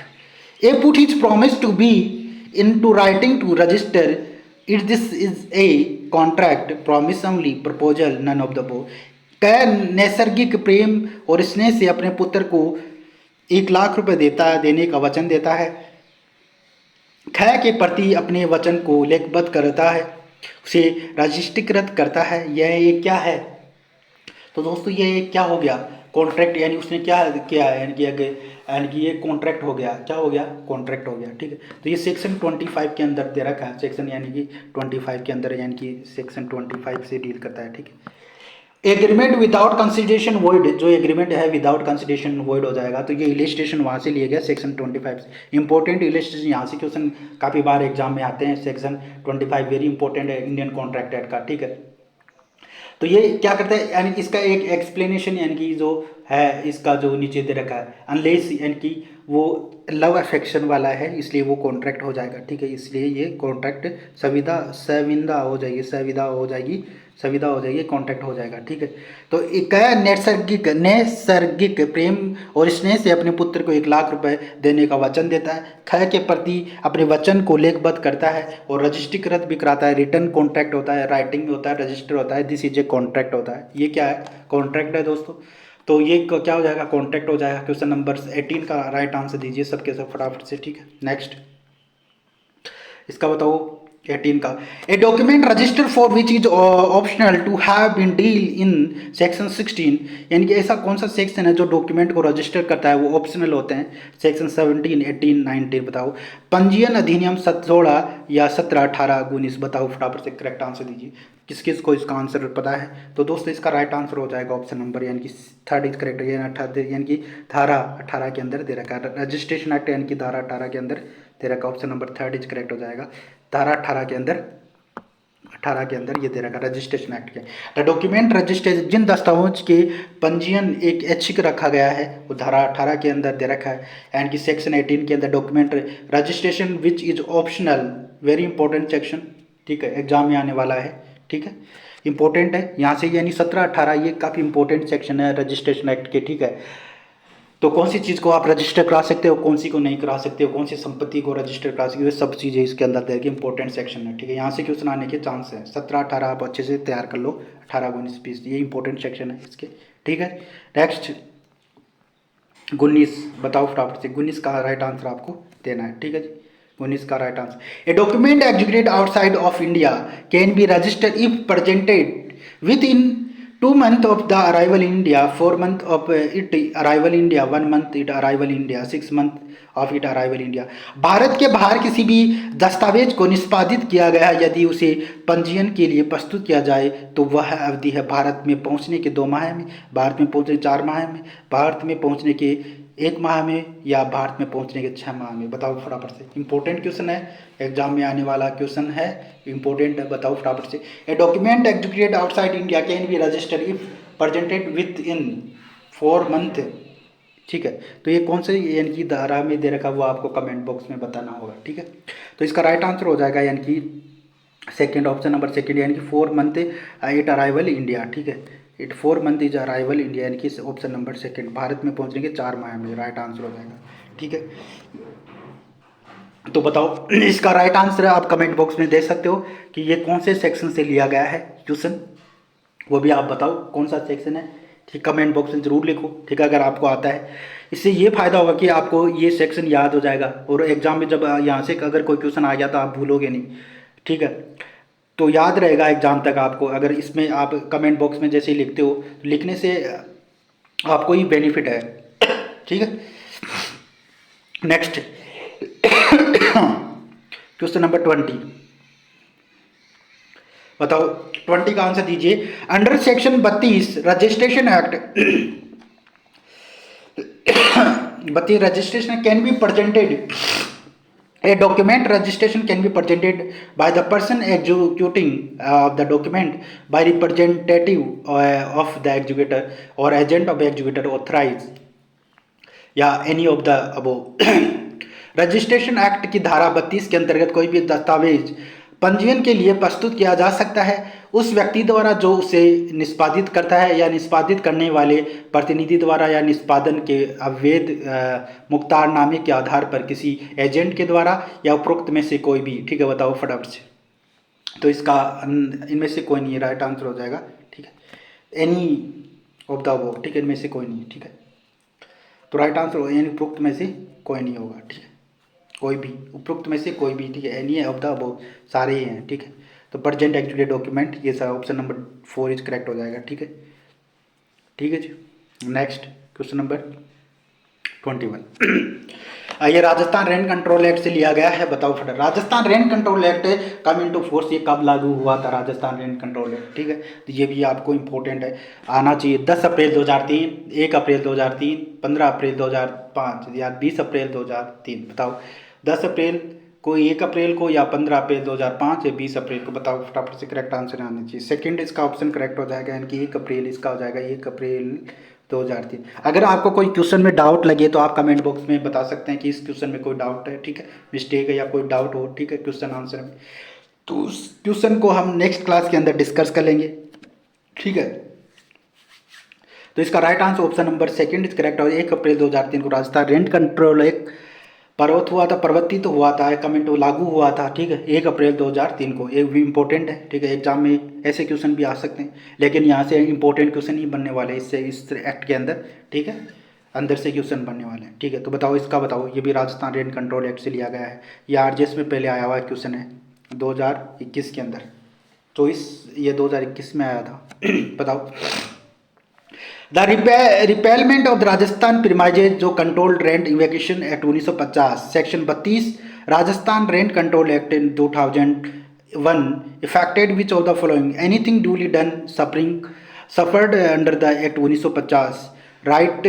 A put his promise to B into writing to register it this is a contract promise only proposal none of the above. कै नैसर्गिक प्रेम और स्नेह से अपने पुत्र को 1 लाख रुपए देने का वचन देता है, खय के प्रति अपने वचन को लेखबद्ध करता है, उसे रजिस्ट्रीकृत करता है। यह एक क्या है? तो दोस्तों ये क्या हो गया? कॉन्ट्रैक्ट, यानी उसने क्या किया है, यानी कि ये कॉन्ट्रैक्ट हो गया। क्या हो गया? कॉन्ट्रैक्ट हो गया। ठीक है, तो ये सेक्शन 25 के अंदर दे रखा है, सेक्शन यानी कि 25 के अंदर, यानी कि सेक्शन 25 से डील करता है। ठीक है, एग्रीमेंट विदाउट कंसिडरेशन वॉइड, जो एग्रीमेंट है विदाउट कंसिडरेशन वॉइड हो जाएगा। तो ये इलिस्ट्रेशन वहाँ से लिया गया सेक्शन 25 से। इंपॉर्टेंट इलिस्ट्रेशन यहाँ से क्वेश्चन काफ़ी बार एग्जाम में आते हैं। सेक्शन 25 वेरी इंपॉर्टेंट है इंडियन कॉन्ट्रैक्ट एक्ट का। ठीक है, तो ये क्या करता है, यानी इसका एक एक्सप्लेनेशन, यानी कि जो है इसका जो नीचे दे रखा है, अनलेस यानी कि वो लव अफेक्शन वाला है, इसलिए वो कॉन्ट्रैक्ट हो जाएगा। ठीक है, इसलिए ये कॉन्ट्रैक्ट संविदा हो जाएगी, संविदा हो जाएगी, कॉन्ट्रैक्ट हो जाएगा। ठीक है, तो एक नैसर्गिक प्रेम और स्नेह से अपने पुत्र को 1 लाख रुपए देने का वचन देता है, खय के प्रति अपने वचन को लेखबद्ध करता है और रजिस्ट्रीकृत भी कराता है। रिटर्न कॉन्ट्रैक्ट होता है, राइटिंग होता है, रजिस्टर होता है, दिस इज ए कॉन्ट्रैक्ट होता है। ये क्या है? कॉन्ट्रैक्ट है दोस्तों। तो ये क्या हो जाएगा? कॉन्ट्रैक्ट हो जाएगा। क्वेश्चन नंबर 18 का राइट आंसर दीजिए सबके सब फटाफट से। ठीक है, नेक्स्ट इसका बताओ 18 का। A document register for which is optional to have been deal in section 16, यानी कि ऐसा कौन सा सेक्शन है जो डॉक्यूमेंट को रजिस्टर करता है, वो ऑप्शनल होते हैं। सेक्शन 17, 18, 19 बताओ। पंजीयन अधिनियम 16 या 17, 18, 19 बताओ फटाफट से करेक्ट आंसर दीजिए। किस किस को इसका आंसर पता है? तो दोस्तों इसका राइट आंसर हो जाएगा ऑप्शन नंबर, यानी कि 3rd इज करेक्ट, यानी कि धारा 18 के अंदर दे रखा है रजिस्ट्रेशन एक्ट, यानी कि धारा 18 के अंदर दे रखा। Option number 3rd is correct हो जाएगा। धारा 18 के अंदर ये दे रखा रजिस्ट्रेशन एक्ट के। द डॉक्यूमेंट रजिस्ट्रेशन, जिन दस्तावेज के पंजीयन एक ऐच्छिक रखा गया है, वो धारा 18 के अंदर दे रखा है। एंड कि सेक्शन 18 के अंदर document registration which is optional, very important section. ठीक है, एग्जाम में आने वाला है। ठीक है, इंपॉर्टेंट है यहाँ से, यानी 17, 18 ये काफ़ी इंपॉर्टेंट सेक्शन है रजिस्ट्रेशन एक्ट के। ठीक है, तो कौन सी चीज़ को आप रजिस्टर करा सकते हो, कौन सी को नहीं करा सकते हो, कौन सी संपत्ति को रजिस्टर करा सकते हो, सब चीज़ें इसके अंदर देखिए इंपॉर्टेंट सेक्शन है। ठीक है, यहाँ से क्वेश्चन आने के चांस है। 17, 18 आप अच्छे से तैयार कर लो, 18, 19, 20 ये इंपॉर्टेंट सेक्शन है इसके। ठीक है, नेक्स्ट 19 बताओ फटाफट से। 19 का राइट आंसर आपको देना है। ठीक है जी, 19 का right answer. A document executed outside of India can be registered if presented with in 2 months of the arrival in India, 4 months of it arrival in India, 1 month it arrival in India, 6 months of it arrival in India। Bharat के बाहर किसी भी दस्तावेज को निष्पादित किया गया यदि उसे पंजीयन के लिए प्रस्तुत किया जाए तो वह अवधि है भारत में पहुंचने के 2 माह में, भारत में पहुंचने 4 माह में, भारत में पहुंचने के 1 माह में, या भारत में पहुंचने के 6 माह में। बताओ फटाफट से, इंपॉर्टेंट क्वेश्चन है, एग्जाम में आने वाला क्वेश्चन है, इंपॉर्टेंट है। बताओ फटाफट से। A document executed outside India can be registered if presented with in 4 months। ठीक है, तो ये कौन से यानी कि धारा में दे रखा वो आपको कमेंट बॉक्स में बताना होगा। ठीक है, तो इसका राइट आंसर हो जाएगा, यानी कि सेकेंड, ऑप्शन नंबर सेकेंड, यानी कि 4 month इट अराइवल इंडिया। ठीक है, it 4 month is arrival India, यानी कि ऑप्शन नंबर सेकेंड, भारत में पहुंचने के 4 माह में राइट आंसर हो जाएगा। ठीक है, तो बताओ इसका राइट आंसर आप कमेंट बॉक्स में दे सकते हो कि ये कौन से सेक्शन से लिया गया है क्वेश्चन, वो भी आप बताओ कौन सा सेक्शन है। ठीक, कमेंट बॉक्स में ज़रूर लिखो। ठीक है, अगर आपको आता है, इससे ये फ़ायदा होगा कि आपको ये सेक्शन याद हो जाएगा और एग्जाम में जब यहाँ से अगर कोई क्वेश्चन आ गया तो आप भूलोगे नहीं। ठीक है, तो याद रहेगा एग्जाम तक आपको, अगर इसमें आप कमेंट बॉक्स में जैसे ही लिखते हो, लिखने से आपको ही बेनिफिट है। ठीक है, नेक्स्ट क्वेश्चन नंबर 20 बताओ। 20 का आंसर दीजिए। Under section 32 registration act 32 registration can be presented, a document registration can be presented by the person executing the document by representative of the executor or agent of the executor authorized या any of the above। Registration act की धारा 32 के अंतर्गत कोई भी दस्तावेज पंजीयन के लिए प्रस्तुत किया जा सकता है उस व्यक्ति द्वारा जो उसे निष्पादित करता है या निष्पादित करने वाले प्रतिनिधि द्वारा या निष्पादन के अवैध मुख्तारनामे के आधार पर किसी एजेंट के द्वारा या उपरोक्त में से कोई भी। ठीक है, बताओ फटाफट से। तो इसका इनमें से कोई नहीं है, राइट आंसर हो जाएगा। ठीक है, एनी ऑफ द अबव, ठीक है, इनमें से कोई नहीं है। ठीक है, तो राइट आंसर हो यानी उपरोक्त में से कोई नहीं होगा। ठीक है, कोई भी उपरोक्त में से कोई भी, ठीक है, एनी ऑफ द अबव सारे ही हैं। ठीक है, तो प्रेजेंट एग्जीक्यूटिव डॉक्यूमेंट ये सारा ऑप्शन नंबर 4 इज करेक्ट हो जाएगा। ठीक है, ठीक है जी। नेक्स्ट क्वेश्चन नंबर 21 ये राजस्थान रेंट कंट्रोल एक्ट से लिया गया है, बताओ फटाफट। राजस्थान रेंट कंट्रोल एक्ट कम इनटू फोर्स, ये कब लागू हुआ था राजस्थान रेंट कंट्रोल एक्ट? ठीक है, तो ये भी आपको इंपॉर्टेंट है, आना चाहिए। 10 अप्रैल 2003, 1 अप्रैल 2003, 15 अप्रैल 2005 या 20 अप्रैल 2003, बताओ। 10 अप्रैल को, 1 अप्रैल को, या 15 अप्रैल 2005 या 20 अप्रैल को, बताओ फटाफट से। करेक्ट आंसर आना चाहिए। सेकंड इसका ऑप्शन करेक्ट हो जाएगा, यानी कि 1 अप्रैल इसका हो जाएगा, 1 अप्रैल 2003। अगर आपको कोई क्वेश्चन में डाउट लगे तो आप कमेंट बॉक्स में बता सकते हैं कि इस क्वेश्चन में कोई डाउट है, ठीक है, मिस्टेक है या कोई डाउट हो, ठीक है, क्वेश्चन आंसर में, तो उस क्वेश्चन को हम नेक्स्ट क्लास के अंदर डिस्कस कर लेंगे। ठीक है, तो इसका right answer option number second is correct हो। 1 अप्रैल 2003 को राजस्थान रेंट कंट्रोल एक पर्वत हुआ था, प्रवर्तित तो हुआ था, कमेंट लागू हुआ था। ठीक है, 1 अप्रैल 2003 को। एक भी इंपॉर्टेंट है, ठीक है, एग्जाम में ऐसे क्वेश्चन भी आ सकते हैं, लेकिन यहाँ से इंपॉर्टेंट क्वेश्चन ही बनने वाले हैं इससे, इस एक्ट के अंदर। ठीक है, अंदर से क्वेश्चन बनने वाले हैं। ठीक है, तो बताओ इसका, बताओ। ये भी राजस्थान रेंट कंट्रोल एक्ट से लिया गया है, ये आरजेएस में पहले आया हुआ क्वेश्चन है 2021 के अंदर, तो ये 2021 में आया था। बताओ। The repealment of the Rajasthan premises जो controlled rent eviction act 1950 section 32 Rajasthan rent control act in 2001 effected which of the following anything duly done suffered under the act 1950 right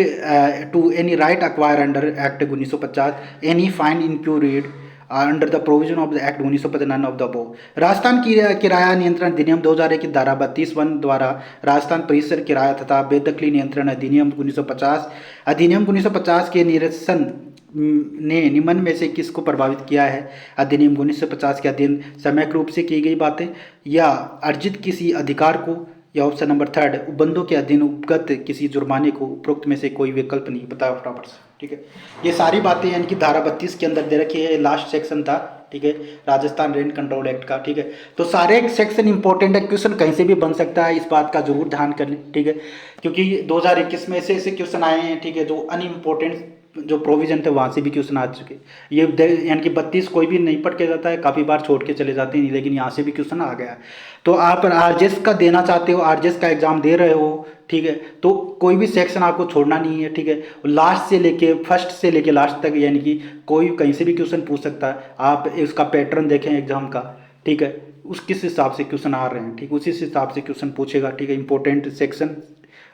to any right acquired under act 1950 any fine incurred under the provision of the act 1950 none of the above. Rajasthan की किराया नियंत्रण अधिनियम 2001 की धारा 32(1) द्वारा राजस्थान परिसर किराया तथा बेदखली नियंत्रण अधिनियम 1950 अधिनियम 1950 के निरसन ने निम्न में से किसको प्रभावित किया है? अधिनियम 1950 के अधीन समयक रूप से की गई बातें, या अर्जित किसी अधिकार को, या ऑप्शन नंबर थर्ड उपबंधों के अधीन उपगत किसी जुर्माने को। उपरोक्त में से कोई विकल्प नहीं, बताओ फटाफट से। ठीक है, ये सारी बातें यानी कि धारा 32 के अंदर दे रखी है, लास्ट सेक्शन था। ठीक है, राजस्थान रेंट कंट्रोल एक्ट का। ठीक है, तो सारे सेक्शन इंपॉर्टेंट है, क्वेश्चन कहीं से भी बन सकता है, इस बात का जरूर ध्यान कर लें। ठीक है, क्योंकि 2021 में ऐसे क्वेश्चन आए हैं, ठीक है, जो अनइम्पोर्टेंट जो प्रोविजन थे वहाँ से भी क्वेश्चन आ चुके। ये यानी कि 32 कोई भी नहीं पढ़ के जाता है, काफ़ी बार छोड़ के चले जाते हैं, लेकिन यहाँ से भी क्वेश्चन आ गया। तो आप आरजेएस का देना चाहते हो, आरजेएस का एग्जाम दे रहे हो, ठीक है, तो कोई भी सेक्शन आपको छोड़ना नहीं है। ठीक है, लास्ट से लेके फर्स्ट से लेके लास्ट तक, यानी कि कोई कहीं से भी क्वेश्चन पूछ सकता है। आप इसका पैटर्न देखें एग्जाम का, ठीक है, उस किस हिसाब से क्वेश्चन आ रहे हैं, ठीक, उसी हिसाब से क्वेश्चन पूछेगा। ठीक है, इंपॉर्टेंट सेक्शन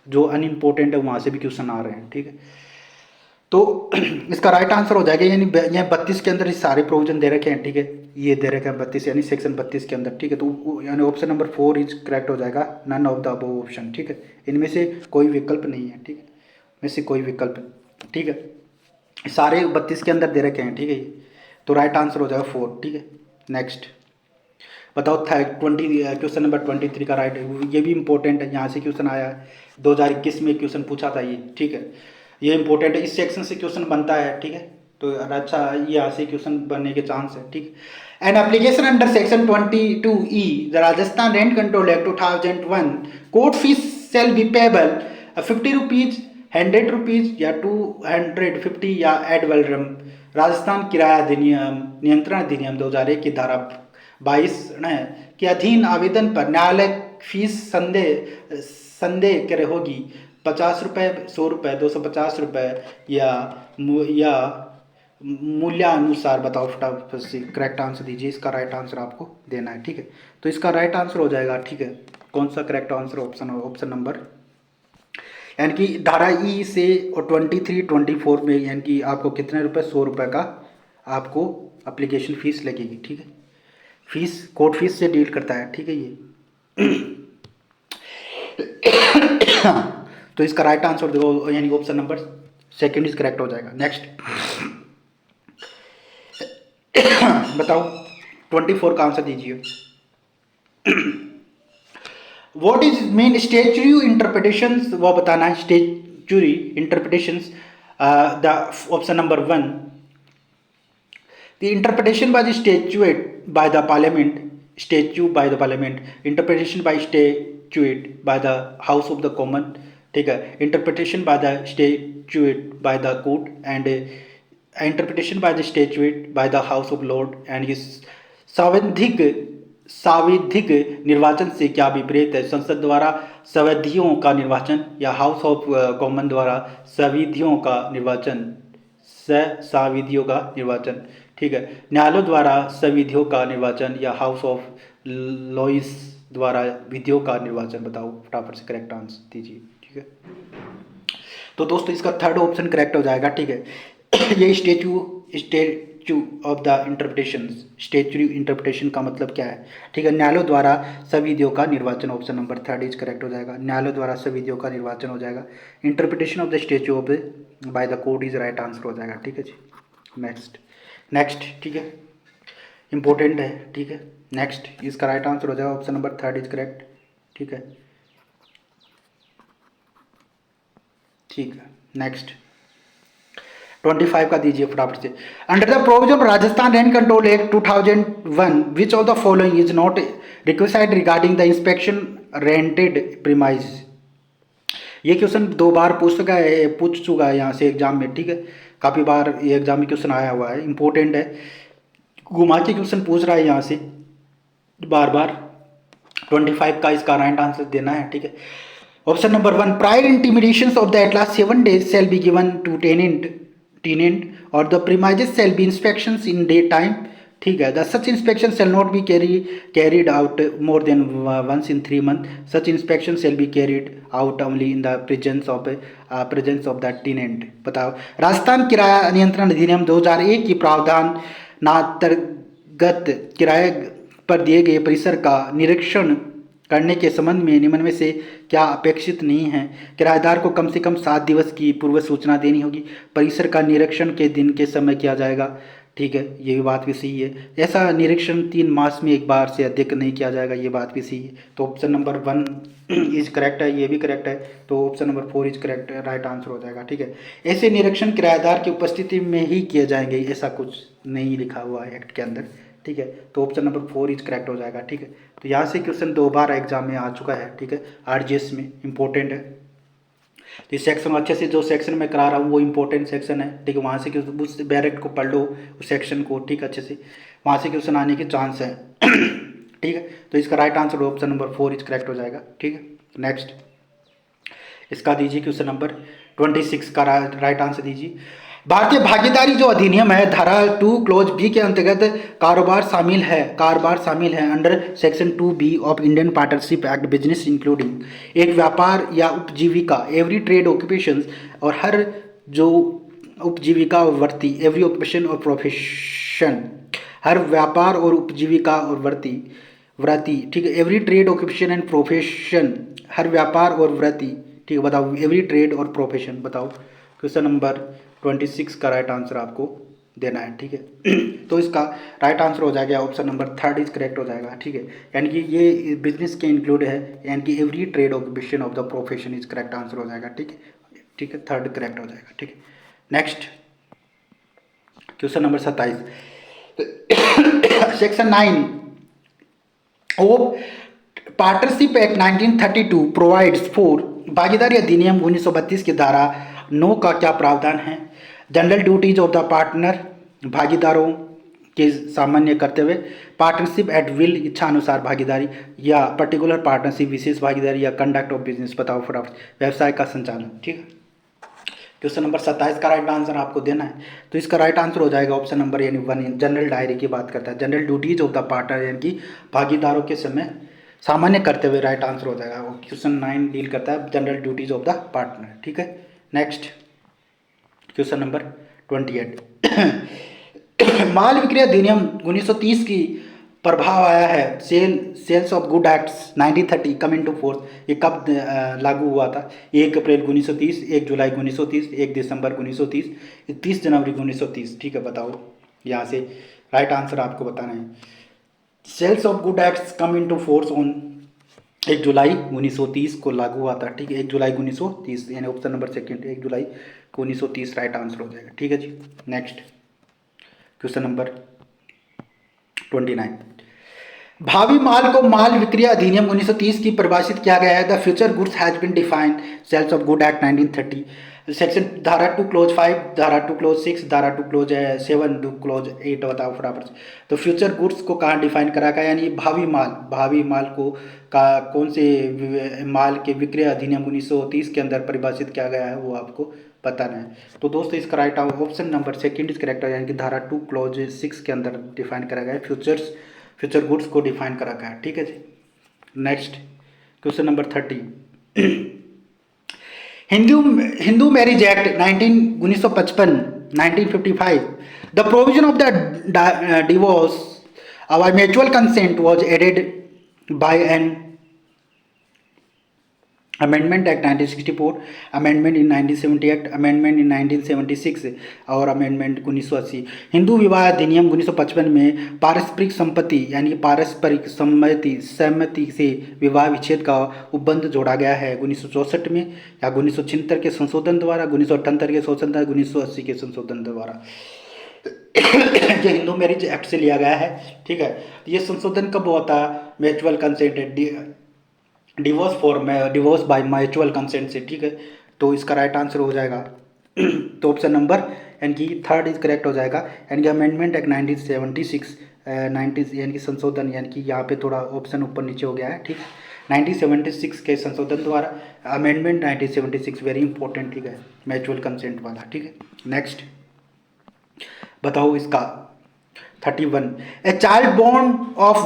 जो अनइम्पोर्टेंट है वहाँ से भी क्वेश्चन आ रहे हैं। ठीक है, तो इसका राइट आंसर हो जाएगा, यानी यहाँ 32 के अंदर ये सारे प्रोविजन दे रखे हैं। ठीक है, ये दे रखे हैं 32 यानी सेक्शन 32 के अंदर। ठीक है, तो यानी ऑप्शन नंबर 4 इज करेक्ट हो जाएगा, none of the above option. ठीक है, इनमें से कोई विकल्प नहीं है। ठीक है, में से कोई विकल्प, ठीक है, सारे 32 के अंदर दे रखे हैं। ठीक है, तो राइट आंसर हो जाएगा 4। ठीक है, नेक्स्ट बताओ। 20 क्वेश्चन नंबर 23 का राइट है, ये भी इंपॉर्टेंट है, यहाँ से क्वेश्चन आया है, 2021 में क्वेश्चन पूछा था ये। ठीक है, ये इंपॉर्टेंट है, इस सेक्शन से क्वेश्चन बनता है। ठीक है, तो अच्छा ये यहाँ से क्वेश्चन बनने के चांस है। ठीक, an application under section 22E the Rajasthan rent control act 2001 court fees shall be payable 50 rupees, 100 rupees, या 250 या एड वैलरम। राजस्थान किराया अधिनियम नियंत्रण अधिनियम 2001 की धारा 22 के अधीन आवेदन पर न्यायालय फीस संदेह करे होगी 50 रुपये, 100 रुपये, 250 रुपये, या मूल्यानुसार। बताओ फटाफट से करेक्ट आंसर दीजिए, इसका राइट आंसर आपको देना है। ठीक है, तो इसका राइट आंसर हो जाएगा, ठीक है, कौन सा करेक्ट आंसर? ऑप्शन नंबर, यानी कि धारा ई से और 23, 24 में यानी कि आपको कितने रुपए? 100 रुपये का आपको एप्लीकेशन फ़ीस लगेगी। ठीक है, फीस कोर्ट फीस से डील करता है। ठीक है, ये तो इसका राइट आंसर देखो, यानी option number second is correct हो जाएगा। नेक्स्ट बताओ 24 का आंसर दीजिए। What is mean statutory interpretations, वो बताना है। Statutory interpretations, the option number 1 the interpretation by the statute by the parliament statute by the parliament, interpretation by statute by the house of the common, ठीक है, interpretation by the statute by the court and interpretation by the statute by the house of Lord and ये सांविधिक सांविधिक निर्वाचन से क्या विपरीत है? संसद द्वारा संविधियों का निर्वाचन या हाउस ऑफ कॉमन द्वारा संविधियों का निर्वाचन, संविधियों का निर्वाचन, ठीक है, न्यायालयों द्वारा संविधियों का निर्वाचन या हाउस ऑफ लॉइस द्वारा विधियों का निर्वाचन। बताओ फटाफट से करेक्ट आंसर दीजिए, ठीक है। तो दोस्तों इसका थर्ड ऑप्शन करेक्ट हो जाएगा, ठीक है। ये statue of the interpretation, statue interpretation का मतलब क्या है, ठीक है, न्यायालयों द्वारा संविधियों का निर्वाचन, option number third is correct हो जाएगा। न्यायालयों द्वारा संविधियों का निर्वाचन हो जाएगा। Interpretation of the statue of bye the court is right answer हो जाएगा, ठीक है जी। नेक्स्ट, ठीक है, इंपॉर्टेंट है, ठीक है। नेक्स्ट इसका राइट आंसर हो जाएगा, option number third is correct, ठीक है। ठीक है, नेक्स्ट 25 का दीजिए फटाफट से। Under the provision of Rajasthan rent control act 2001 which of the following is not requested regarding the inspection rented premise. ये क्वेश्चन 2 बार पूछ चुका है यहाँ से एग्जाम में, ठीक है, काफ़ी बार ये एग्जाम में क्वेश्चन आया हुआ है, इंपॉर्टेंट है, घुमा के क्वेश्चन पूछ रहा है यहाँ से बार बार। 25 का इसका राइट आंसर देना है, ठीक है। Option number 1, prior intimidation of the at last 7 days shall be given to tenant or the premises shall be inspections in daytime, ठीक है। The such inspection shall not be carried out more than once in 3 months. Such inspection shall be carried out only in the presence of the tenant। बताओ राजस्थान किराया नियंत्रण अधिनियम 2001 की प्रावधान नांतर्गत किराए पर दिए गए परिसर का निरीक्षण करने के संबंध में निम्न में से क्या अपेक्षित नहीं है? किराएदार को कम से कम 7 दिवस की पूर्व सूचना देनी होगी। परिसर का निरीक्षण के दिन के समय किया जाएगा, ठीक है, ये भी बात भी सही है। ऐसा निरीक्षण 3 मास में एक बार से अधिक नहीं किया जाएगा, ये बात भी सही है। तो ऑप्शन नंबर 1 इज करेक्ट है, ये भी करेक्ट है, तो option number 4 is correct, right answer हो जाएगा, ठीक है। ऐसे निरीक्षण किराएदार की उपस्थिति में ही किए जाएंगे, ऐसा कुछ नहीं लिखा हुआ है एक्ट के अंदर, ठीक है। तो ऑप्शन नंबर 4 इज करेक्ट हो जाएगा, ठीक है। तो यहाँ से क्वेश्चन 2 बार एग्जाम में आ चुका है, ठीक है, आरजीएस में इंपॉर्टेंट है। तो इस सेक्शन अच्छे से, जो सेक्शन में करा रहा हूँ वो इंपॉर्टेंट सेक्शन है, ठीक है, वहाँ से उस डायरेक्ट को पढ़ लो उस सेक्शन को, ठीक, अच्छे से, वहाँ से क्वेश्चन आने के चांस है। ठीक है, तो इसका right answer option number 4 is correct हो जाएगा, ठीक है। नेक्स्ट इसका दीजिए क्वेश्चन नंबर 26 का राइट आंसर दीजिए। भारतीय भागीदारी जो अधिनियम है धारा 2 क्लोज बी के अंतर्गत कारोबार शामिल है under section 2B of Indian partnership act business including एक व्यापार या उपजीविका एवरी ट्रेड ऑक्यूपेशन और हर जो उपजीविका वर्ती एवरी ऑक्यूपेशन और प्रोफेशन हर व्यापार और उपजीविका और व्रति, ठीक है, every trade occupation and profession हर व्यापार और व्रति, ठीक है, बताओ एवरी ट्रेड और प्रोफेशन, बताओ क्वेश्चन नंबर 26 का राइट आंसर आपको देना है, ठीक है। तो इसका राइट आंसर हो जाएगा ऑप्शन नंबर 3 इज करेक्ट हो जाएगा, ठीक है, यानी कि ये बिजनेस के इंक्लूड है, यानी कि every trade occupation of the profession is correct answer हो जाएगा, ठीक है, ठीक है, 3rd करेक्ट हो जाएगा, ठीक है। Next question number 27 section 9 of partnership act 1932 provides for भागीदारी अधिनियम 1932 की धारा 9 का क्या प्रावधान है? General duties of the partner भागीदारों के सामान्य करते हुए पार्टनरशिप एट विल इच्छा अनुसार भागीदारी या पर्टिकुलर पार्टनरशिप विशेष भागीदारी या कंडक्ट ऑफ बिजनेस, बताओ फटाफट व्यवसाय का संचालन, ठीक है। क्वेश्चन नंबर 27 का राइट आंसर आपको देना है, तो इसका राइट आंसर हो जाएगा ऑप्शन नंबर यानी 1 जनरल डायरी की बात करता है, general duties of the partner यानी कि भागीदारों के समय सामान्य करते हुए राइट आंसर हो जाएगा। क्वेश्चन 9 डील करता है general duties of the partner, ठीक है। नेक्स्ट क्वेश्चन नंबर 28 माल विक्रय अधिनियम 1930 की प्रभाव आया है, sales of good acts 1930 come into force, ये कब लागू हुआ था? 1 अप्रैल 1930, 1 जुलाई 1930, 1 दिसंबर 1930, 30 जनवरी 1930, ठीक है, बताओ यहाँ से राइट आंसर आपको बताना है। Sales of good acts come into force on 1 July 1930 को लागू हुआ था, ठीक है, 1 जुलाई 1930 यानी option number 2 1 July 1930 right answer हो जाएगा, ठीक है जी। नेक्स्ट क्वेश्चन नंबर 29 भावी माल को माल विक्रय अधिनियम 1930 की परिभाषित किया गया है। The future goods has been defined sales of good act 1930 section धारा 2 क्लोज 5 धारा 2 क्लोज 6 धारा 2 क्लोज 7 2 क्लोज 8 बताओ बराबर से। तो फ्यूचर गुड्स को कहाँ डिफाइन करा गया, यानी भावी माल को का कौन से माल के विक्रय अधिनियम 1930 के अंदर परिभाषित किया गया है वो आपको बताना है। तो दोस्तों इसका right option number second is correct है, यानी कि धारा 2 क्लोज 6 के अंदर डिफाइन करा गया है फ्यूचर गुड्स को डिफाइन करा गया है। ठीक है जी। Next question number 30। Hindu Hindu marriage act 1955 1955 the provision of the divorce by mutual consent was added by an amendment act 1964, amendment in 1978, amendment in 1976 और अमेंडमेंट 1980। हिंदू विवाह अधिनियम 1955 में पारस्परिक संपत्ति यानी पारस्परिक सहमति से विवाह विच्छेद का उपबंध जोड़ा गया है 1964 में या 1976 के संशोधन द्वारा, 1978 के संशोधन, 1980 के संशोधन द्वारा। ये हिंदू मैरिज एक्ट से लिया गया है। ठीक है, ये संशोधन कब हुआ था? Mutual consent divorce by mutual consent से। ठीक है, तो इसका राइट आंसर हो जाएगा तो ऑप्शन नंबर यानी कि थर्ड इज करेक्ट हो जाएगा, यानी कि अमेंडमेंट एक्ट 1976 यानी कि संशोधन, यानी कि यहाँ पे थोड़ा ऑप्शन ऊपर नीचे हो गया है। ठीक है, 1976 के संशोधन द्वारा अमेंडमेंट 1976 वेरी इंपॉर्टेंट। ठीक है, म्यूचुअल कंसेंट वाला। ठीक है, नेक्स्ट बताओ इसका 31। A child born of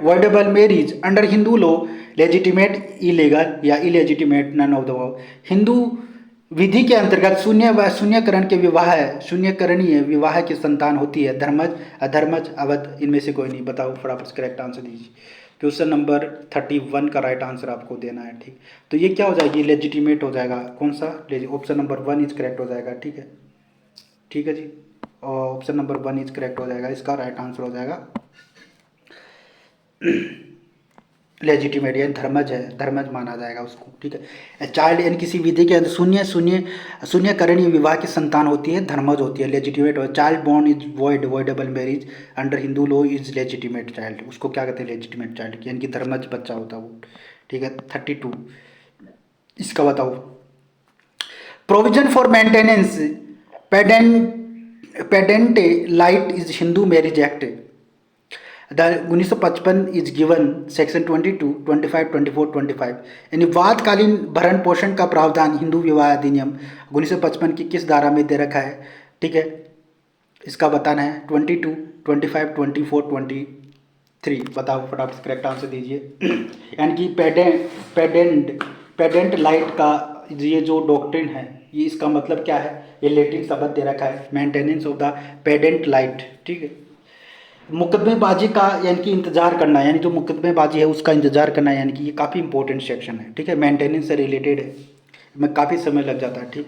voidable marriage under Hindu law legitimate, illegal या illegitimate, none of the above. Hindu विधि के अंतर्गत शून्यकरण के शून्यकरणीय विवाह की संतान होती है, धर्मज, अधर्मज, अवध, इनमें से कोई नहीं। बताओ फटाफट से करेक्ट आंसर दीजिए। क्वेश्चन नंबर 31 का राइट आंसर आपको देना है। ठीक, तो ये क्या हो जाएगी? लेजिटिमेट हो जाएगा। कौन सा? ऑप्शन नंबर 1 इज करेक्ट हो जाएगा। ठीक है, ठीक है जी, और ऑप्शन नंबर 1 इज करेक्ट हो जाएगा, इसका राइट आंसर हो जाएगा लेजिटिमेट, यानी धर्मज है, धर्मज माना जाएगा उसको। ठीक है, चाइल्ड यानी किसी विधि के अंदर शून्यकरणीय विवाह की संतान होती है, धर्मज होती है। लेजिटिमेट हो, child born is voidable marriage under Hindu law is legitimate child, उसको क्या कहते हैं? लेजिटिमेट चाइल्ड, यानी कि धर्मज बच्चा होता है वो। ठीक है, 32 इसका बताओ। Provision for maintenance pendente lite is Hindu marriage act the 1955 is given section 22, 25, 24, 25, यानी वादकालीन भरण पोषण का प्रावधान हिंदू विवाह अधिनियम 1955 की किस धारा में दे रखा है? ठीक है, इसका बताना है 22, 25, 24, 23। बताओ फटाफट करेक्ट आंसर दीजिए यानी कि पेडेंट लाइट का ये जो डॉक्ट्रिन है, ये इसका मतलब क्या है? ये लैटिन शब्द दे रखा है, मेंटेनेंस ऑफ द पेडेंट लाइट। ठीक है, मुकदमेबाजी का यानी कि इंतजार करना, यानी जो मुकदमेबाजी है उसका इंतजार करना, यानी कि ये काफ़ी इंपॉर्टेंट सेक्शन है। ठीक है, मेंटेनेंस से रिलेटेड है, में काफ़ी समय लग जाता है। ठीक,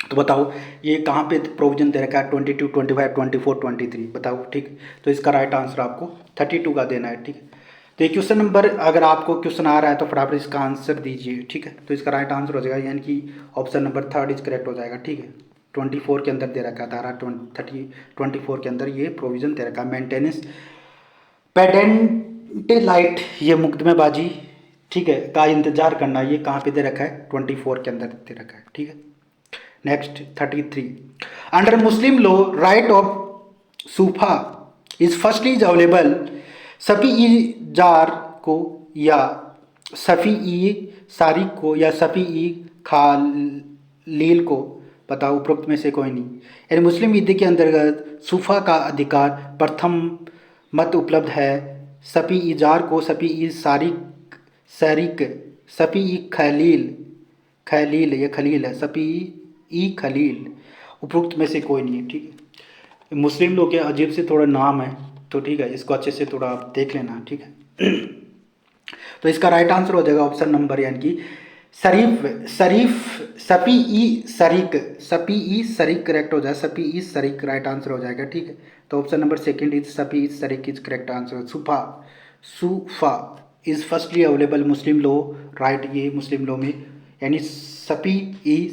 तो बताओ ये कहाँ पे प्रोविजन दे रखा है? 22, 25, 24, 23 बताओ। ठीक, तो इसका राइट आंसर आपको 32 का देना है। ठीक, तो ये क्वेश्चन नंबर, अगर आपको क्वेश्चन आ रहा है तो फटाफट इसका आंसर दीजिए। ठीक है, तो इसका राइट आंसर हो जाएगा, यानी कि ऑप्शन नंबर 3 इज करेक्ट हो जाएगा। ठीक है, 24 के अंदर दे रखा है, धारा 24 के अंदर ये प्रोविजन दे रखा है, मेंटेनेंस पेडेंटेलाइट, ये मुकदमेबाजी, ठीक है, का इंतजार करना, ये कहाँ पे दे रखा है? 24 के अंदर दे रखा है। ठीक है, next 33। Under Muslim law right of shufa is firstly is available सफ़ी ई जार को या सफ़ी ई सारिक को या सफ़ी ई खालील को। बताओ उपरोक्त में से कोई नहीं, यानी मुस्लिम विधि के अंतर्गत सूफा का अधिकार प्रथम मत उपलब्ध है सफ़ी ई जार को, सफ़ी ई सारिक, सफ़ी ई खलील, ये खलील है, सफ़ी ई खलील, उपरोक्त में से कोई नहीं है। ठीक है, मुस्लिम लोग के अजीब से थोड़ा नाम है, तो ठीक है, इसको अच्छे से थोड़ा आप देख लेना। ठीक है तो इसका राइट आंसर हो जाएगा ऑप्शन नंबर, यानी कि सफ़ी ई सरीक करेक्ट हो जाए, सफ़ी ई सरीक राइट आंसर हो जाएगा। ठीक है, तो ऑप्शन नंबर सेकंड इज सफ़ी ई सरीक is correct answer. Shufa is firstly available Muslim law right, ये मुस्लिम लॉ में, यानी सफ़ी ई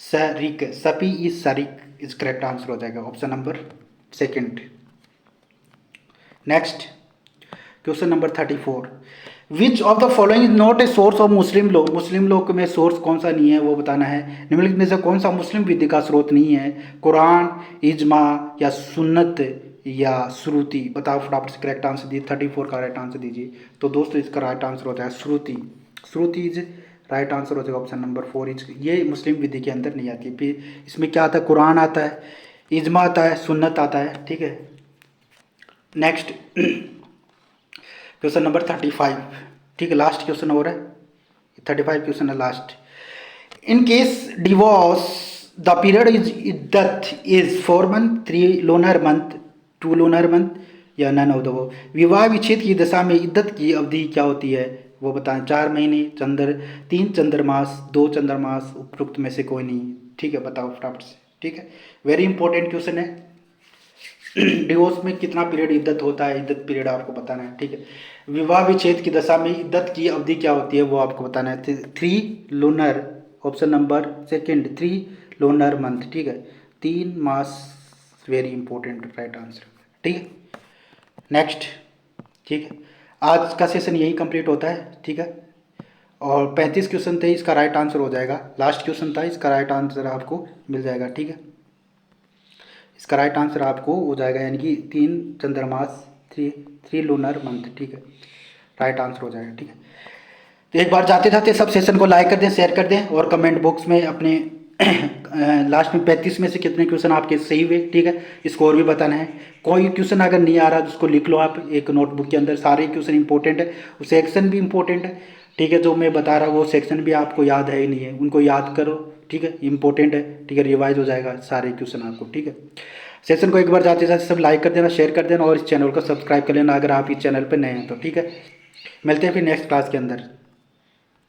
सफ़ी ई सरीक इज करेक्ट आंसर हो जाएगा, option number second. Next question number 34, which of the following is not a source of Muslim law. Muslim law में सोर्स कौन सा नहीं है वो बताना है। निम्नलिखित में से कौन सा मुस्लिम विधि का स्रोत नहीं है? कुरान, इजमा या सुन्नत या श्रुति। बताओ फटाफट से करेक्ट आंसर दीजिए। 34 का राइट आंसर दीजिए। तो दोस्तों इसका राइट आंसर होता है श्रुति। श्रुति इज राइट आंसर हो जाएगा ऑप्शन नंबर 4 इज। ये मुस्लिम विधि के अंदर नहीं आती। फिर इसमें क्या आता है? कुरान आता है, इजमा आता है, सुन्नत आता है। ठीक है, नेक्स्ट क्वेश्चन नंबर 35। ठीक है, लास्ट क्वेश्चन हो रहा है, 35 क्वेश्चन है last. In case divorce the period is iddat is 4 month, 3 lunar month, 2 lunar month या नन ऑफ द वो। विवाह विच्छेद की दशा में इद्दत की अवधि क्या होती है वो बताएं। 4 महीने, 3 चंद्रमास, 2 चंद्रमास, उपरोक्त में से कोई नहीं। ठीक है, बताओ फटाफट से। ठीक है, वेरी इंपॉर्टेंट क्वेश्चन है। डिवोर्स में कितना पीरियड इद्दत होता है, इद्दत पीरियड आपको बताना है। ठीक है, विवाह विच्छेद की दशा में इद्दत की अवधि क्या होती है वो आपको बताना है। 3 lunar, option number second, 3 lunar month. ठीक है, 3 मास, वेरी इंपॉर्टेंट राइट आंसर। ठीक है, नेक्स्ट। ठीक है, आज का सेशन यही कंप्लीट होता है। ठीक है, और 35 क्वेश्चन थे, इसका राइट आंसर हो जाएगा। लास्ट क्वेश्चन था, इसका राइट आंसर आपको मिल जाएगा। ठीक है, इसका राइट आंसर आपको हो जाएगा, यानी कि 3 चंद्रमास, 3 लूनर मंथ। ठीक है, राइट आंसर हो जाएगा। ठीक है, तो एक बार जाते जाते सब सेशन को लाइक कर दें, शेयर कर दें और कमेंट बॉक्स में अपने लास्ट में 35 में से कितने क्वेश्चन आपके सही हुए। ठीक है, स्कोर भी बताना है। कोई क्वेश्चन अगर नहीं आ रहा तो उसको लिख लो आप एक नोटबुक के अंदर। सारे क्वेश्चन इंपॉर्टेंट है, सेक्शन भी इंपॉर्टेंट है। ठीक है, जो मैं बता रहा हूँ वो सेक्शन भी आपको याद है ही नहीं है, उनको याद करो। ठीक है, इंपॉर्टेंट है। ठीक है, रिवाइज हो जाएगा सारे क्वेश्चन आपको। ठीक है, सेशन को एक बार जाते जाते सब लाइक कर देना, शेयर कर देना और इस चैनल को सब्सक्राइब कर लेना अगर आप इस चैनल पर नए हैं तो। ठीक है, मिलते हैं फिर नेक्स्ट क्लास के अंदर।